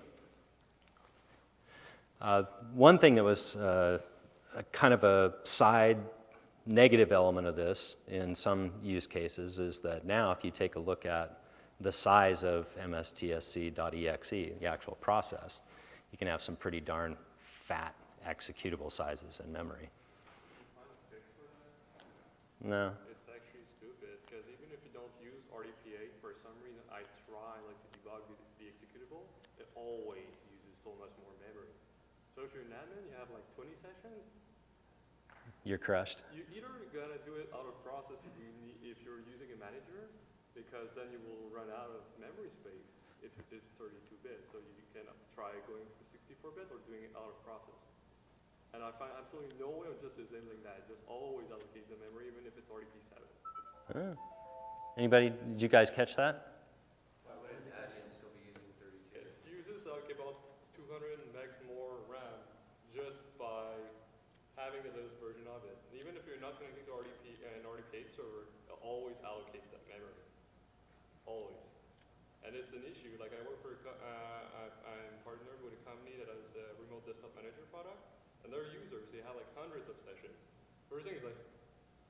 one thing that was kind of a side negative element of this in some use cases is that now if you take a look at the size of mstsc.exe, the actual process, you can have some pretty darn fat executable sizes in memory. No. It's actually stupid, because even if you don't use RDP8, for some reason I try like to debug the executable, it always uses so much more memory. So if you're an admin, you have like 20 sessions. You're crushed. You either gotta do it out of process if you're using a manager, because then you will run out of memory space if it's 32-bit. So you can try going for 64-bit or doing it out of process. And I find absolutely no way of just disabling that. Just always allocate the memory, even if it's RDP7. Oh. Anybody, did you guys catch that? It uses like about 200 megs more RAM just by having the latest version of it. And even if you're not connecting to an RDP8 server, it always allocates that memory. Always. And it's an issue. Like I work for, I'm partnered with a company that has a remote desktop manager product. And their users, they have like hundreds of sessions. First thing is like,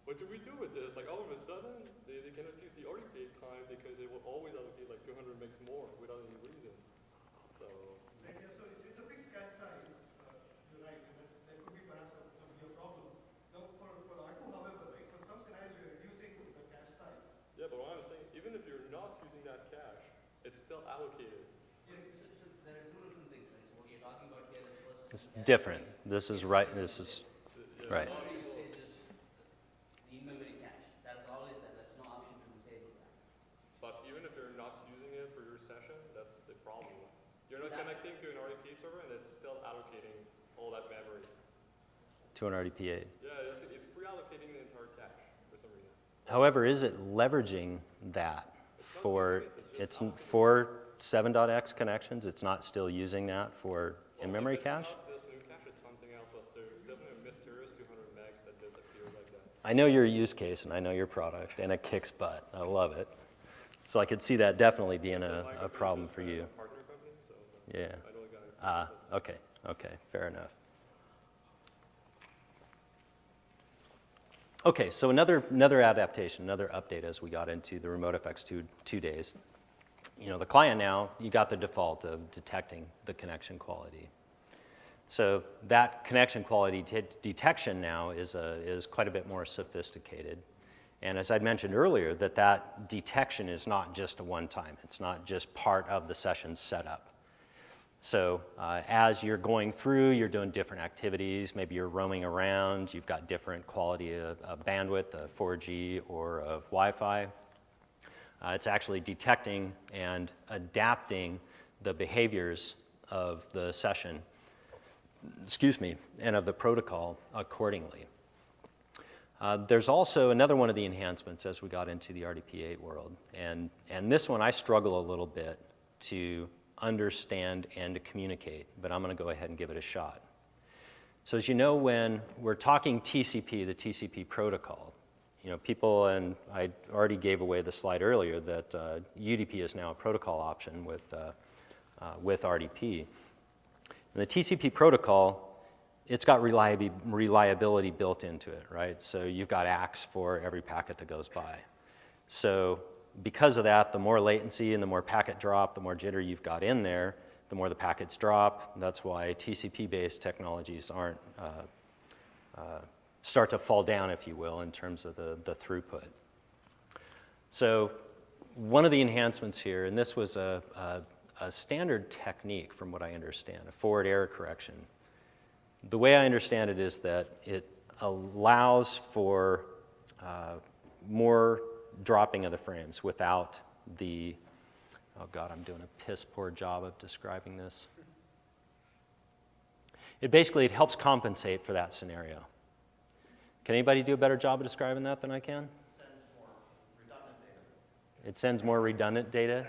what do we do with this? Like all of a sudden, they cannot use the RDP8 client because it will always allocate like 200 megs more without any reasons. So. Right, yeah, so it's a fixed cache size. You're right, and that could be perhaps a problem. Now, for R2, however, right, for some scenarios you're reducing the cache size. Yeah, but what I'm saying, even if you're not using that cache, it's still allocated. Yes, so there are two different things, right? So what you're talking about here is first. It's different. This is right. This is right. The in-memory cache. That's always there. There's no option to disable that. But even if you're not using it for your session, that's the problem. You're not connecting to an RDP server, and it's still allocating all that memory. To an RDP8. Yeah, it's pre-allocating the entire cache for some reason. However, is it leveraging that for, it's for 7.x connections? It's not still using that for in-memory cache? It's not this new cache, it's something else. There's definitely a mysterious 200 megs that disappears like that. I know your use case and I know your product, and it kicks butt. I love it. So I could see that definitely being a problem for you. Partner company, so Yeah. I know the guy. Okay, fair enough. Okay, so another adaptation, another update as we got into the RemoteFX 2 days. You know, the client now, you got the default of detecting the connection quality. So that connection quality detection now is quite a bit more sophisticated. And as I mentioned earlier, that detection is not just a one-time. It's not just part of the session setup. So as you're going through, you're doing different activities. Maybe you're roaming around. You've got different quality of bandwidth, of 4G or of Wi-Fi. It's actually detecting and adapting the behaviors of the session, and of the protocol accordingly. There's also another one of the enhancements as we got into the RDP8 world. And this one I struggle a little bit to understand and to communicate, but I'm going to go ahead and give it a shot. So as you know, when we're talking TCP, the TCP protocol, you know, people, and I already gave away the slide earlier, that UDP is now a protocol option with RDP. And the TCP protocol, it's got reliability built into it, right? So you've got ACKs for every packet that goes by. So because of that, the more latency and the more packet drop, the more jitter you've got in there, the more the packets drop. That's why TCP-based technologies aren't start to fall down, if you will, in terms of the throughput. So one of the enhancements here, and this was a standard technique from what I understand, a forward error correction. The way I understand it is that it allows for more dropping of the frames without the, oh God, I'm doing a piss poor job of describing this. It helps compensate for that scenario. Can anybody do a better job of describing that than I can? It sends more redundant data.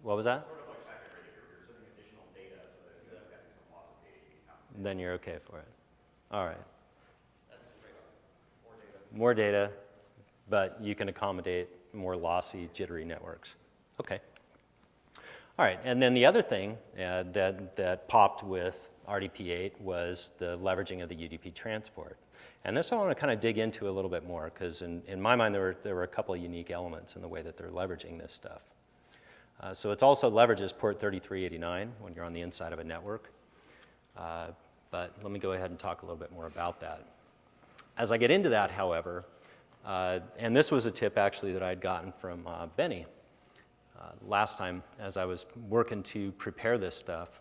What was that? Sort of like packet rate, if you're sending additional data so that if there's got to be some loss of data, you can compensate. Then you're okay for it. All right. More data, but you can accommodate more lossy, jittery networks. Okay. All right, and then the other thing that popped with RDP8 was the leveraging of the UDP transport. And this I want to kind of dig into a little bit more, because in my mind there were a couple of unique elements in the way that they're leveraging this stuff. So it also leverages port 3389 when you're on the inside of a network. But let me go ahead and talk a little bit more about that. As I get into that, however, and this was a tip actually that I'd gotten from Benny last time as I was working to prepare this stuff.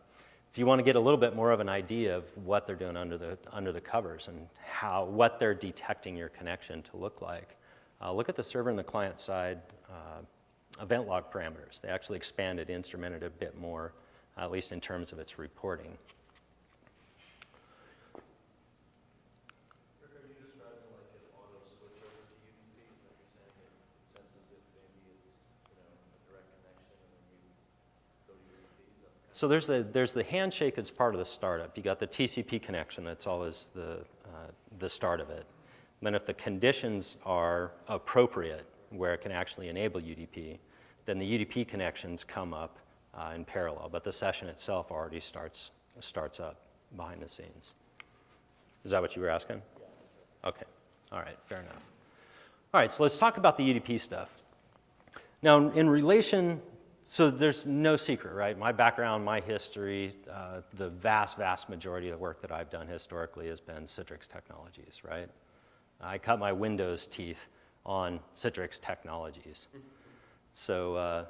If you want to get a little bit more of an idea of what they're doing under the covers and what they're detecting your connection to look like, look at the server and the client side event log parameters. They actually expanded, instrumented a bit more, at least in terms of its reporting. Rick, are you describing like an auto switch over to UDP? Is that you're saying it senses if maybe it's a direct connection and then you go to UDP? So there's the handshake that's part of the startup. You got the TCP connection that's always the start of it. And then if the conditions are appropriate, where it can actually enable UDP, then the UDP connections come up in parallel, but the session itself already starts up behind the scenes. Is that what you were asking? Yeah. Okay. All right. Fair enough. All right. So let's talk about the UDP stuff. Now, in relation, so there's no secret, right? My background, my history, the vast majority of the work that I've done historically has been Citrix technologies, right? I cut my Windows teeth on Citrix technologies. So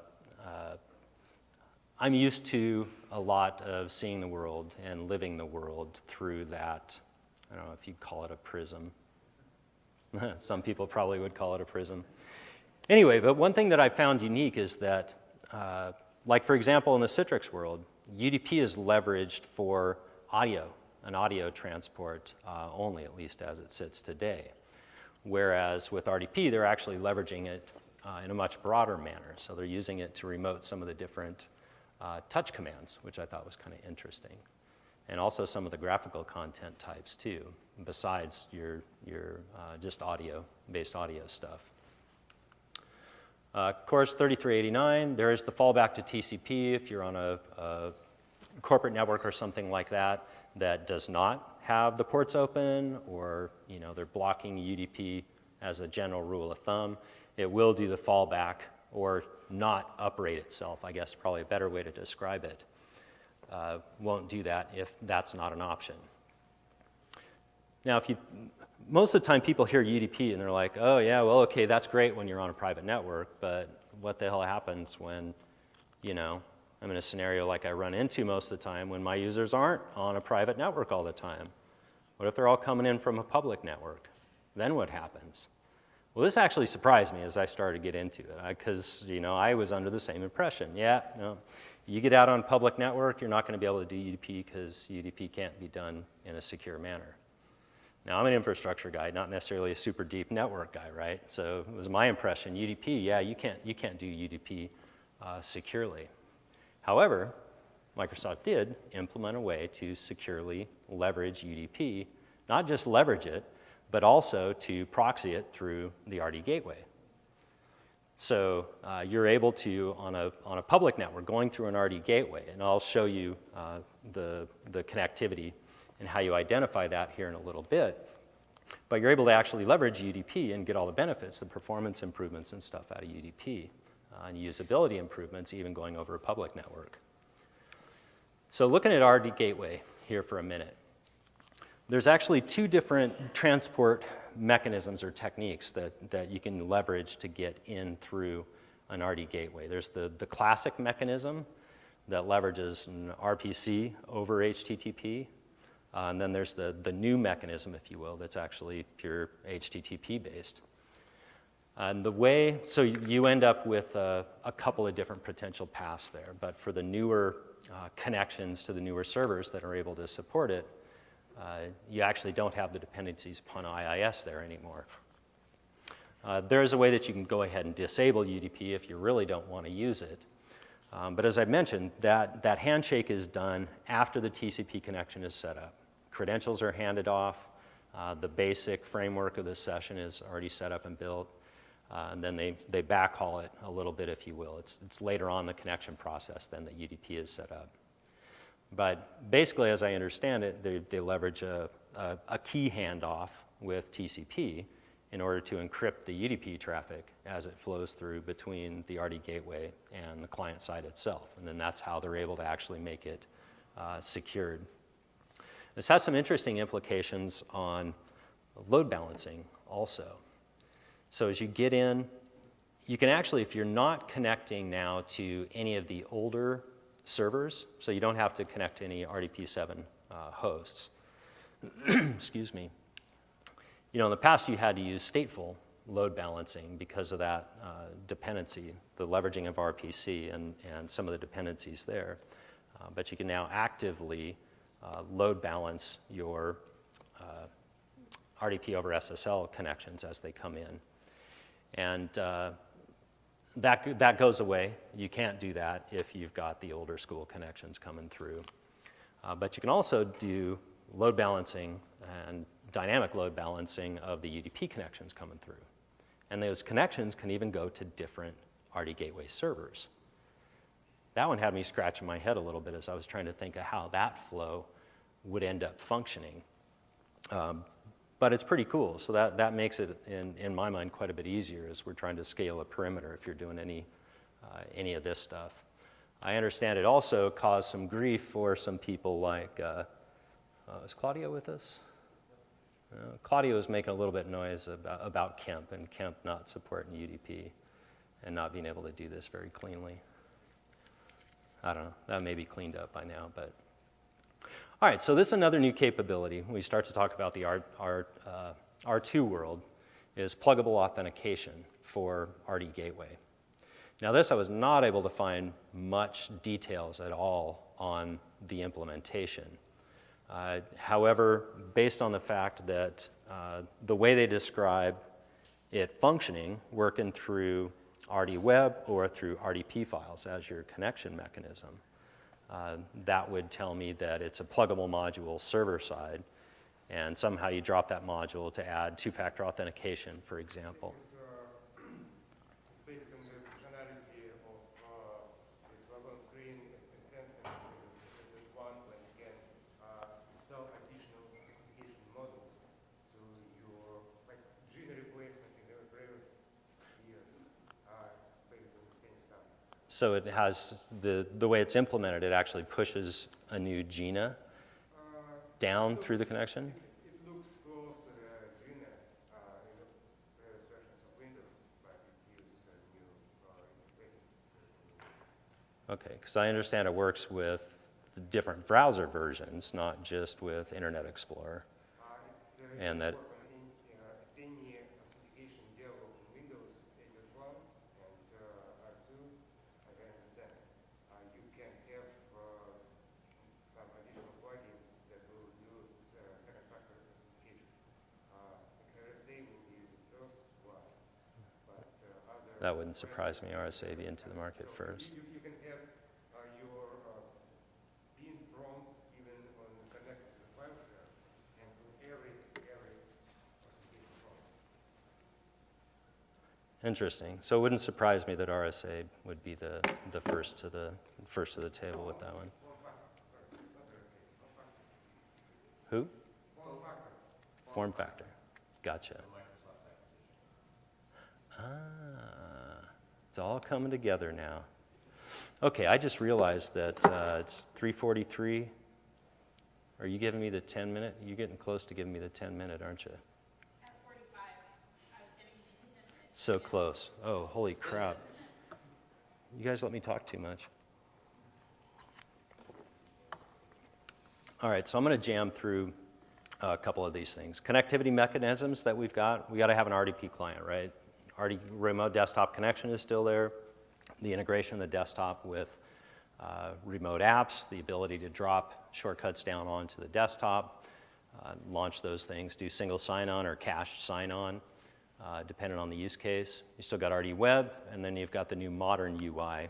I'm used to a lot of seeing the world and living the world through that, I don't know if you'd call it a prism. Some people probably would call it a prism. Anyway, but one thing that I found unique is that Like for example, in the Citrix world, UDP is leveraged for audio, and audio transport only, at least as it sits today. Whereas with RDP, they're actually leveraging it in a much broader manner. So they're using it to remote some of the different touch commands, which I thought was kind of interesting. And also some of the graphical content types too, besides your just based audio stuff. Course 3389, there is the fallback to TCP if you're on a corporate network or something like that that does not have the ports open, or they're blocking UDP as a general rule of thumb. It will do the fallback or not uprate itself, I guess probably a better way to describe it. Won't do that if that's not an option. Now, most of the time people hear UDP and they're like, oh yeah, well okay, that's great when you're on a private network, but what the hell happens when, I'm in a scenario like I run into most of the time when my users aren't on a private network all the time? What if they're all coming in from a public network? Then what happens? Well, this actually surprised me as I started to get into it, because I was under the same impression. Yeah, you get out on a public network, you're not going to be able to do UDP because UDP can't be done in a secure manner. Now, I'm an infrastructure guy, not necessarily a super deep network guy, right? So it was my impression, UDP, yeah, you can't do UDP securely. However, Microsoft did implement a way to securely leverage UDP, not just leverage it, but also to proxy it through the RD gateway. So you're able to, on a public network, going through an RD gateway, and I'll show you the connectivity and how you identify that here in a little bit, but you're able to actually leverage UDP and get all the benefits, the performance improvements and stuff out of UDP, and usability improvements even going over a public network. So looking at RD gateway here for a minute, there's actually two different transport mechanisms or techniques that you can leverage to get in through an RD gateway. There's the classic mechanism that leverages an RPC over HTTP, and then there's the new mechanism, if you will, that's actually pure HTTP based. And so you end up with a couple of different potential paths there, but for the newer connections to the newer servers that are able to support it, you actually don't have the dependencies upon IIS there anymore. There is a way that you can go ahead and disable UDP if you really don't want to use it. But as I mentioned, that handshake is done after the TCP connection is set up. Credentials are handed off. The basic framework of the session is already set up and built. And then they backhaul it a little bit, if you will. It's later on the connection process then that UDP is set up. But basically, as I understand it, they leverage a key handoff with TCP in order to encrypt the UDP traffic as it flows through between the RD gateway and the client side itself. And then that's how they're able to actually make it secured. This has some interesting implications on load balancing also. So as you get in, you can actually, if you're not connecting now to any of the older servers, so you don't have to connect to any RDP7 hosts. Excuse me. In the past you had to use stateful load balancing because of that dependency, the leveraging of RPC and some of the dependencies there. But you can now actively load balance your RDP over SSL connections as they come in. And that goes away. You can't do that if you've got the older school connections coming through. But you can also do load balancing and dynamic load balancing of the UDP connections coming through. And those connections can even go to different RD gateway servers. That one had me scratching my head a little bit as I was trying to think of how that flow would end up functioning. But it's pretty cool, so that makes it, in my mind, quite a bit easier as we're trying to scale a perimeter if you're doing any of this stuff. I understand it also caused some grief for some people like, is Claudio with us? Claudio was making a little bit of noise about Kemp, and Kemp not supporting UDP and not being able to do this very cleanly. I don't know, that may be cleaned up by now, but. All right, so this is another new capability. We start to talk about the R2 world, is pluggable authentication for RD Gateway. Now this I was not able to find much details at all on the implementation. However, based on the fact that the way they describe it functioning, working through RD-Web or through RDP files as your connection mechanism, that would tell me that it's a pluggable module server side, and somehow you drop that module to add two-factor authentication, for example. It's based on the functionality of this web on screen enhancement. There's one where you can install additional specification modules to your like gene replacement in the previous years. It's based on the same stuff. So it has, the way it's implemented, it actually pushes a new GINA down through the connection? It looks close to the GINA in the previous versions of Windows, but it uses new interfaces. Okay, because I understand it works with the different browser versions, not just with Internet Explorer. And that Any authentication dialog in Windows 8.1 and R2, as I understand, you can have some additional plugins that will do second factor authentication. RSA will be the first one, but other... That wouldn't surprise me, RSA be into the market first. You can have your PIN prompt even on connected to the file share and to every authentication prompt. Interesting. So it wouldn't surprise me that RSA would be the first to the table with that one. Who? Form factor. Gotcha. It's all coming together now. Okay, I just realized that it's 3:43. Are you giving me the 10-minute? You're getting close to giving me the 10-minute, aren't you? At 45, I was getting you 10 minutes. So close. Oh, holy crap. You guys let me talk too much. All right, so I'm going to jam through a couple of these things. Connectivity mechanisms that we've got. We got to have an RDP client, right? Remote desktop connection is still there. The integration of the desktop with remote apps, the ability to drop shortcuts down onto the desktop, launch those things, do single sign-on or cached sign-on, depending on the use case. You still got RD-Web, and then you've got the new modern UI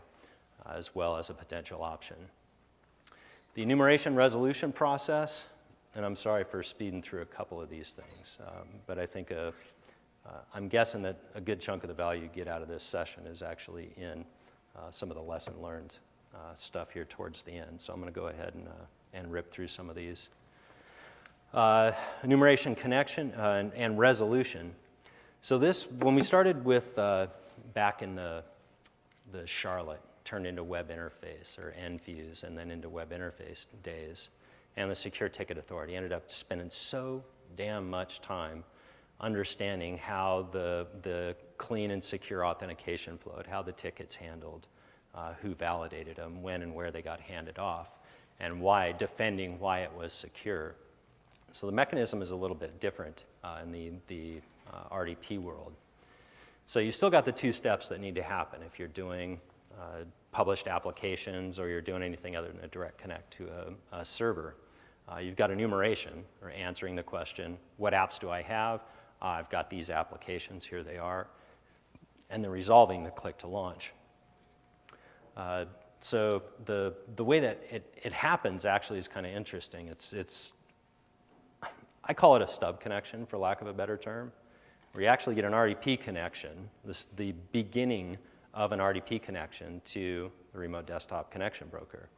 as well as a potential option. The enumeration resolution process, and I'm sorry for speeding through a couple of these things, but I think I'm guessing that a good chunk of the value you get out of this session is actually in some of the lesson learned stuff here towards the end. So I'm going to go ahead and rip through some of these. Enumeration connection and resolution. So this, when we started with back in the Charlotte, turned into web interface or NFuse and then into web interface days, and the Secure Ticket Authority ended up spending so damn much time understanding how the clean and secure authentication flowed, how the tickets handled, who validated them, when and where they got handed off, and why, defending why it was secure. So the mechanism is a little bit different in the RDP world. So you still got the two steps that need to happen if you're doing published applications or you're doing anything other than a direct connect to a server. You've got enumeration, or answering the question, what apps do I have? I've got these applications, here they are. And then resolving the click to launch. So the way that it happens actually is kind of interesting. It's I call it a stub connection, for lack of a better term, where you actually get an RDP connection, the beginning of an RDP connection to the remote desktop connection broker.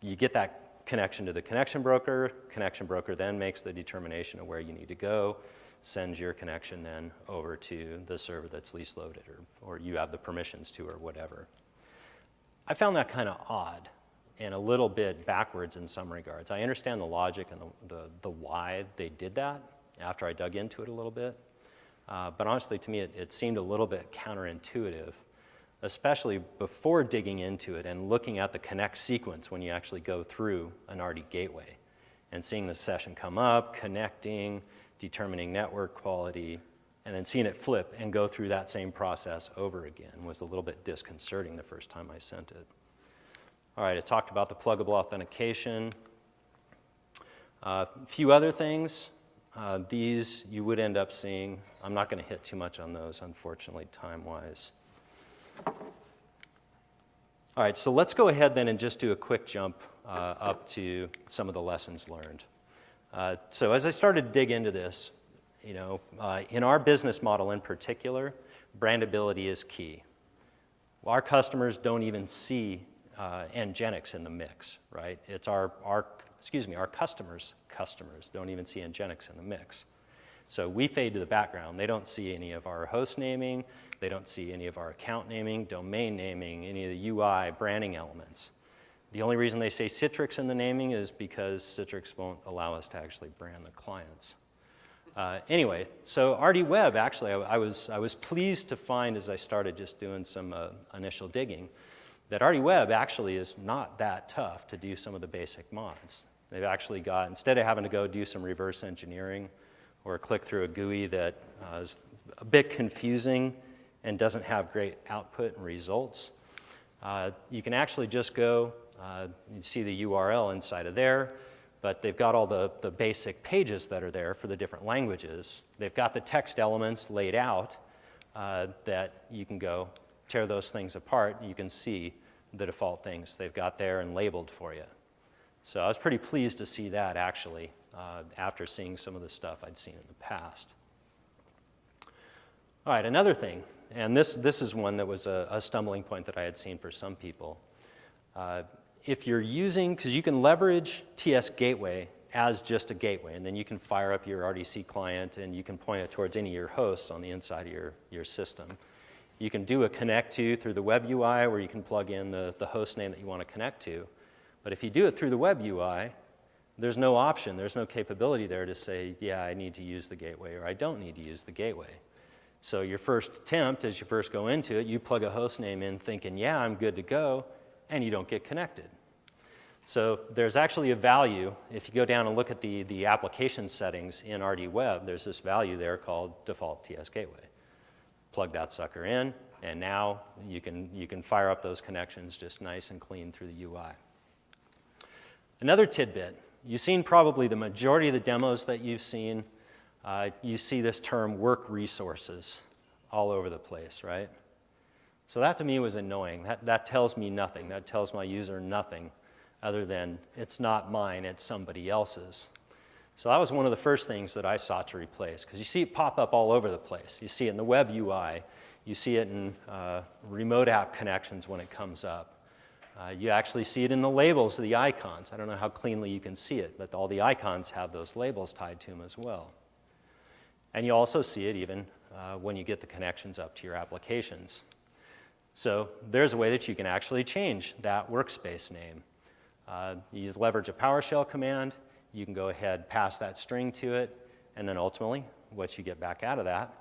You get that connection to the connection broker then makes the determination of where you need to go, sends your connection then over to the server that's least loaded, or you have the permissions to, or whatever. I found that kind of odd and a little bit backwards in some regards. I understand the logic and the why they did that after I dug into it a little bit, but honestly to me it seemed a little bit counterintuitive, especially before digging into it and looking at the connect sequence when you actually go through an RD gateway and seeing the session come up, connecting, determining network quality, and then seeing it flip and go through that same process over again was a little bit disconcerting the first time I sent it. All right, I talked about the pluggable authentication. A few other things. These you would end up seeing. I'm not going to hit too much on those, unfortunately, time-wise. All right, so let's go ahead then and just do a quick jump up to some of the lessons learned. So as I started to dig into this, you know, in our business model in particular, brandability is key. Our customers don't even see Nginx in the mix, right? It's our customers' customers don't even see Nginx in the mix. So we fade to the background. They don't see any of our host naming. They don't see any of our account naming, domain naming, any of the UI, branding elements. The only reason they say Citrix in the naming is because Citrix won't allow us to actually brand the clients. Anyway, so RD Web, actually, I was pleased to find as I started just doing some initial digging that RD Web actually is not that tough to do some of the basic mods. They've actually got, instead of having to go do some reverse engineering or click through a GUI that is a bit confusing and doesn't have great output and results, you can actually just go, you see the URL inside of there, but they've got all the basic pages that are there for the different languages. They've got the text elements laid out that you can go tear those things apart, and you can see the default things they've got there and labeled for you. So I was pretty pleased to see that, actually, after seeing some of the stuff I'd seen in the past. All right, another thing, and this is one that was a stumbling point that I had seen for some people. If you're using, because you can leverage TS Gateway as just a gateway, and then you can fire up your RDC client and you can point it towards any of your hosts on the inside of your system. You can do a connect to through the web UI where you can plug in the host name that you want to connect to. But if you do it through the web UI, there's no option, there's no capability there to say, yeah, I need to use the gateway or I don't need to use the gateway. So your first attempt, as you first go into it, you plug a host name in thinking, yeah, I'm good to go, and you don't get connected. So there's actually a value. If you go down and look at the application settings in RD Web, there's this value there called default TS Gateway. Plug that sucker in, and now you can fire up those connections just nice and clean through the UI. Another tidbit, you've seen probably the majority of the demos that you've seen, you see this term work resources all over the place, right? So that to me was annoying. That tells me nothing. That tells my user nothing other than it's not mine, it's somebody else's. So that was one of the first things that I sought to replace, because you see it pop up all over the place. You see it in the web UI. You see it in remote app connections when it comes up. You actually see it in the labels of the icons. I don't know how cleanly you can see it, but all the icons have those labels tied to them as well. And you also see it even when you get the connections up to your applications. So there's a way that you can actually change that workspace name. You leverage a PowerShell command. You can go ahead, pass that string to it, and then ultimately what you get back out of that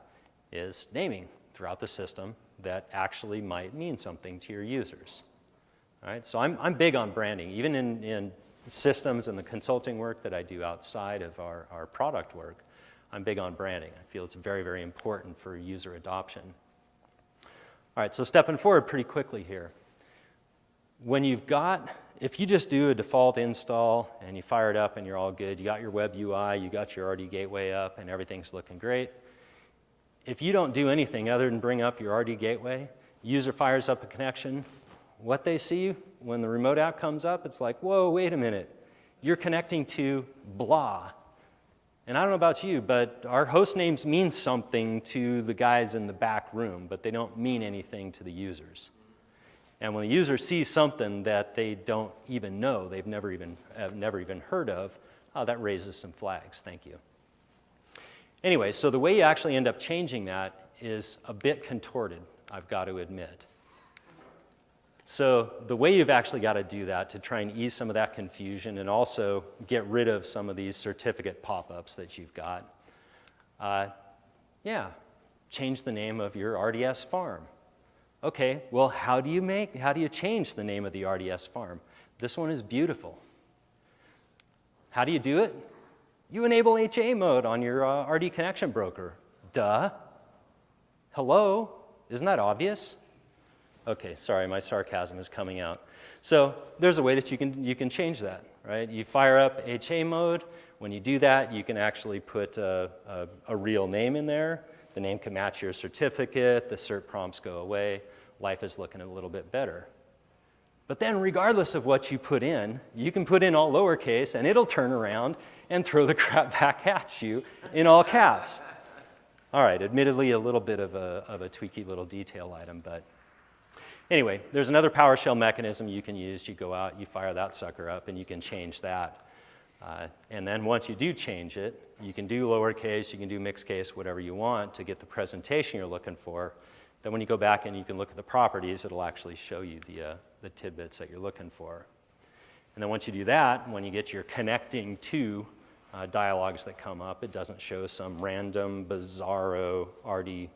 is naming throughout the system that actually might mean something to your users. All right, so I'm big on branding. Even in systems and the consulting work that I do outside of our product work, I'm big on branding. I feel it's very, very important for user adoption. All right, so stepping forward pretty quickly here. If you just do a default install and you fire it up and you're all good, you got your web UI, you got your RD Gateway up, and everything's looking great. If you don't do anything other than bring up your RD Gateway, user fires up a connection, what they see when the remote app comes up, it's like, whoa, wait a minute. You're connecting to blah. And I don't know about you, but our host names mean something to the guys in the back room, but they don't mean anything to the users. And when the user sees something that they don't even know, they've never even heard of, that raises some flags. Thank you. Anyway, so the way you actually end up changing that is a bit contorted, I've got to admit. So the way you've actually got to do that to try and ease some of that confusion and also get rid of some of these certificate pop-ups that you've got, change the name of your RDS farm. Okay, well, how do you change the name of the RDS farm? This one is beautiful. How do you do it? You enable HA mode on your RD connection broker. Duh. Hello? Isn't that obvious? Okay, sorry, my sarcasm is coming out. So there's a way that you can change that, right? You fire up HA mode. When you do that, you can actually put a real name in there. The name can match your certificate. The cert prompts go away. Life is looking a little bit better. But then regardless of what you put in, you can put in all lowercase, and it'll turn around and throw the crap back at you in all caps. All right, admittedly a little bit of a tweaky little detail item, but anyway, there's another PowerShell mechanism you can use. You go out, you fire that sucker up, and you can change that. And then once you do change it, you can do lowercase, you can do mixed case, whatever you want to get the presentation you're looking for. Then when you go back and you can look at the properties, it'll actually show you the tidbits that you're looking for. And then once you do that, when you get your connecting to dialogues that come up, it doesn't show some random, bizarro RD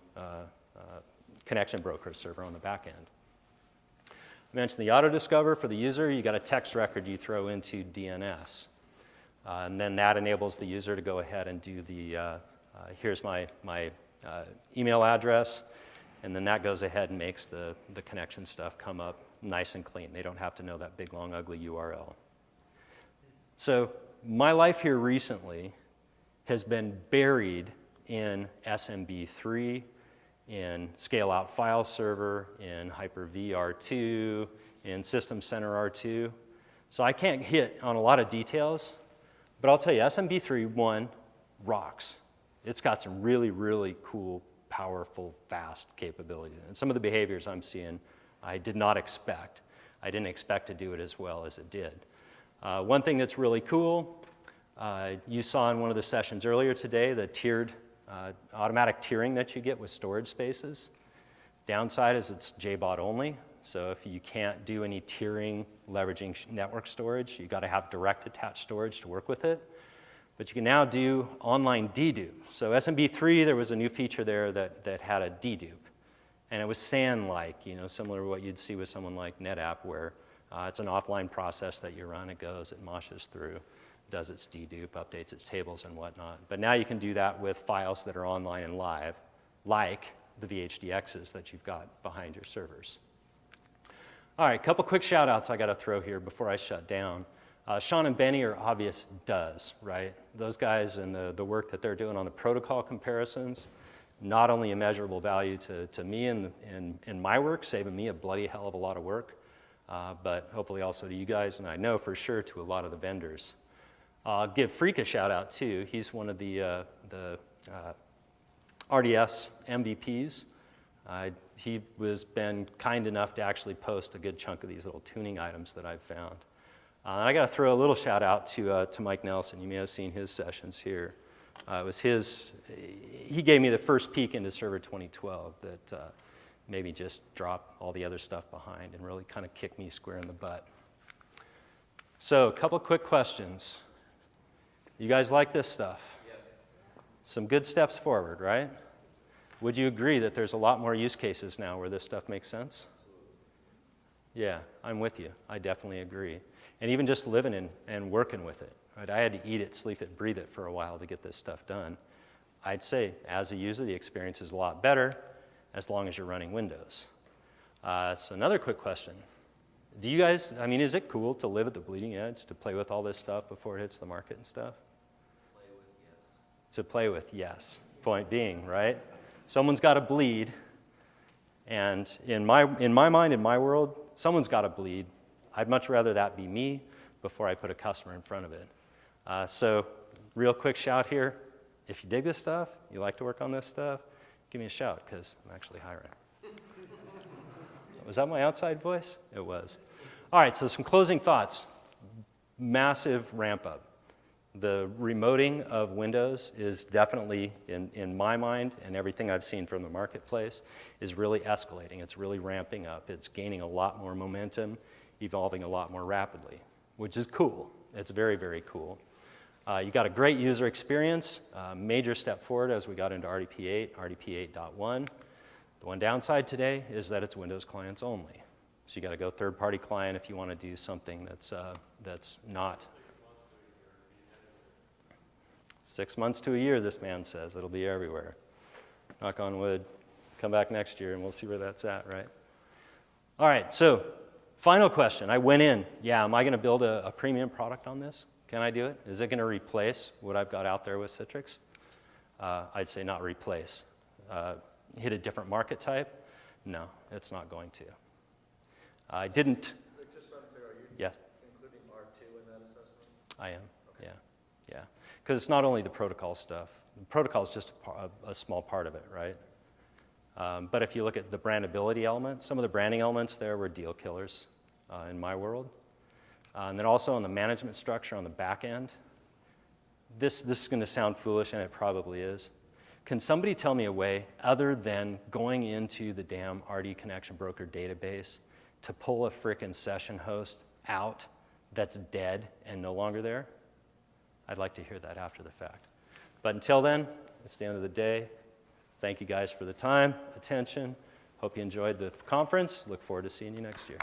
connection broker server on the back end. I mentioned the auto-discover for the user. You got a text record you throw into DNS. And then that enables the user to go ahead and do the, here's my email address, and then that goes ahead and makes the connection stuff come up nice and clean. They don't have to know that big, long, ugly URL. So my life here recently has been buried in SMB3, in scale-out file server, in Hyper-V R2, in System Center R2. So I can't hit on a lot of details, but I'll tell you, SMB3.1 rocks. It's got some really, really cool, powerful, fast capabilities. And some of the behaviors I'm seeing, I did not expect. I didn't expect to do it as well as it did. One thing that's really cool, you saw in one of the sessions earlier today, the tiered, automatic tiering that you get with storage spaces. Downside is it's JBOD only, so if you can't do any tiering leveraging network storage, you've got to have direct attached storage to work with it. But you can now do online dedupe. So SMB3, there was a new feature there that had a dedupe. And it was SAN-like, similar to what you'd see with someone like NetApp, where it's an offline process that you run, it goes, it moshes through, does its dedupe, updates its tables and whatnot. But now you can do that with files that are online and live, like the VHDXs that you've got behind your servers. All right, a couple quick shout outs I got to throw here before I shut down. Sean and Benny are obvious does, right? Those guys and the work that they're doing on the protocol comparisons, not only immeasurable value to me in my work, saving me a bloody hell of a lot of work, but hopefully also to you guys, and I know for sure to a lot of the vendors. I'll give Freak a shout out too. He's one of the RDS MVPs. He was been kind enough to actually post a good chunk of these little tuning items that I've found. I got to throw a little shout out to Mike Nelson. You may have seen his sessions here. It was he gave me the first peek into Server 2012 that made me just drop all the other stuff behind and really kind of kick me square in the butt. So a couple quick questions. You guys like this stuff? Yes. Some good steps forward, right? Would you agree that there's a lot more use cases now where this stuff makes sense? Yeah, I'm with you. I definitely agree. And even just living in and working with it. Right? I had to eat it, sleep it, breathe it for a while to get this stuff done. I'd say, as a user, the experience is a lot better as long as you're running Windows. So another quick question. Do you guys, is it cool to live at the bleeding edge, to play with all this stuff before it hits the market and stuff? Play with, yes. To play with, yes. Point being, right? Someone's got to bleed. And in my mind, in my world, someone's got to bleed. I'd much rather that be me before I put a customer in front of it. So real quick shout here. If you dig this stuff, you like to work on this stuff, give me a shout because I'm actually hiring. Was that my outside voice? It was. All right, so some closing thoughts. Massive ramp up. The remoting of Windows is definitely, in my mind, and everything I've seen from the marketplace, is really escalating. It's really ramping up. It's gaining a lot more momentum, evolving a lot more rapidly, which is cool. It's very, very cool. You got a great user experience, major step forward as we got into RDP8, RDP8.1. The one downside today is that it's Windows clients only. So you got to go third-party client if you want to do something that's not. 6 months to a year, this man says. It'll be everywhere. Knock on wood. Come back next year and we'll see where that's at, right? All right, so final question. I went in. Yeah, am I going to build a premium product on this? Can I do it? Is it going to replace what I've got out there with Citrix? I'd say not replace. Hit a different market type? No, it's not going to. I didn't. Just so I'm clear, are you Yes, including R2 in that assessment? I am. Okay. Yeah. Because it's not only the protocol stuff. The protocol is just a small part of it, right? But if you look at the brandability elements, some of the branding elements there were deal killers in my world. And then also on the management structure on the back end, this is going to sound foolish, and it probably is. Can somebody tell me a way other than going into the damn RD Connection Broker database to pull a frickin' session host out that's dead and no longer there? I'd like to hear that after the fact. But until then, it's the end of the day. Thank you guys for the time, attention. Hope you enjoyed the conference. Look forward to seeing you next year.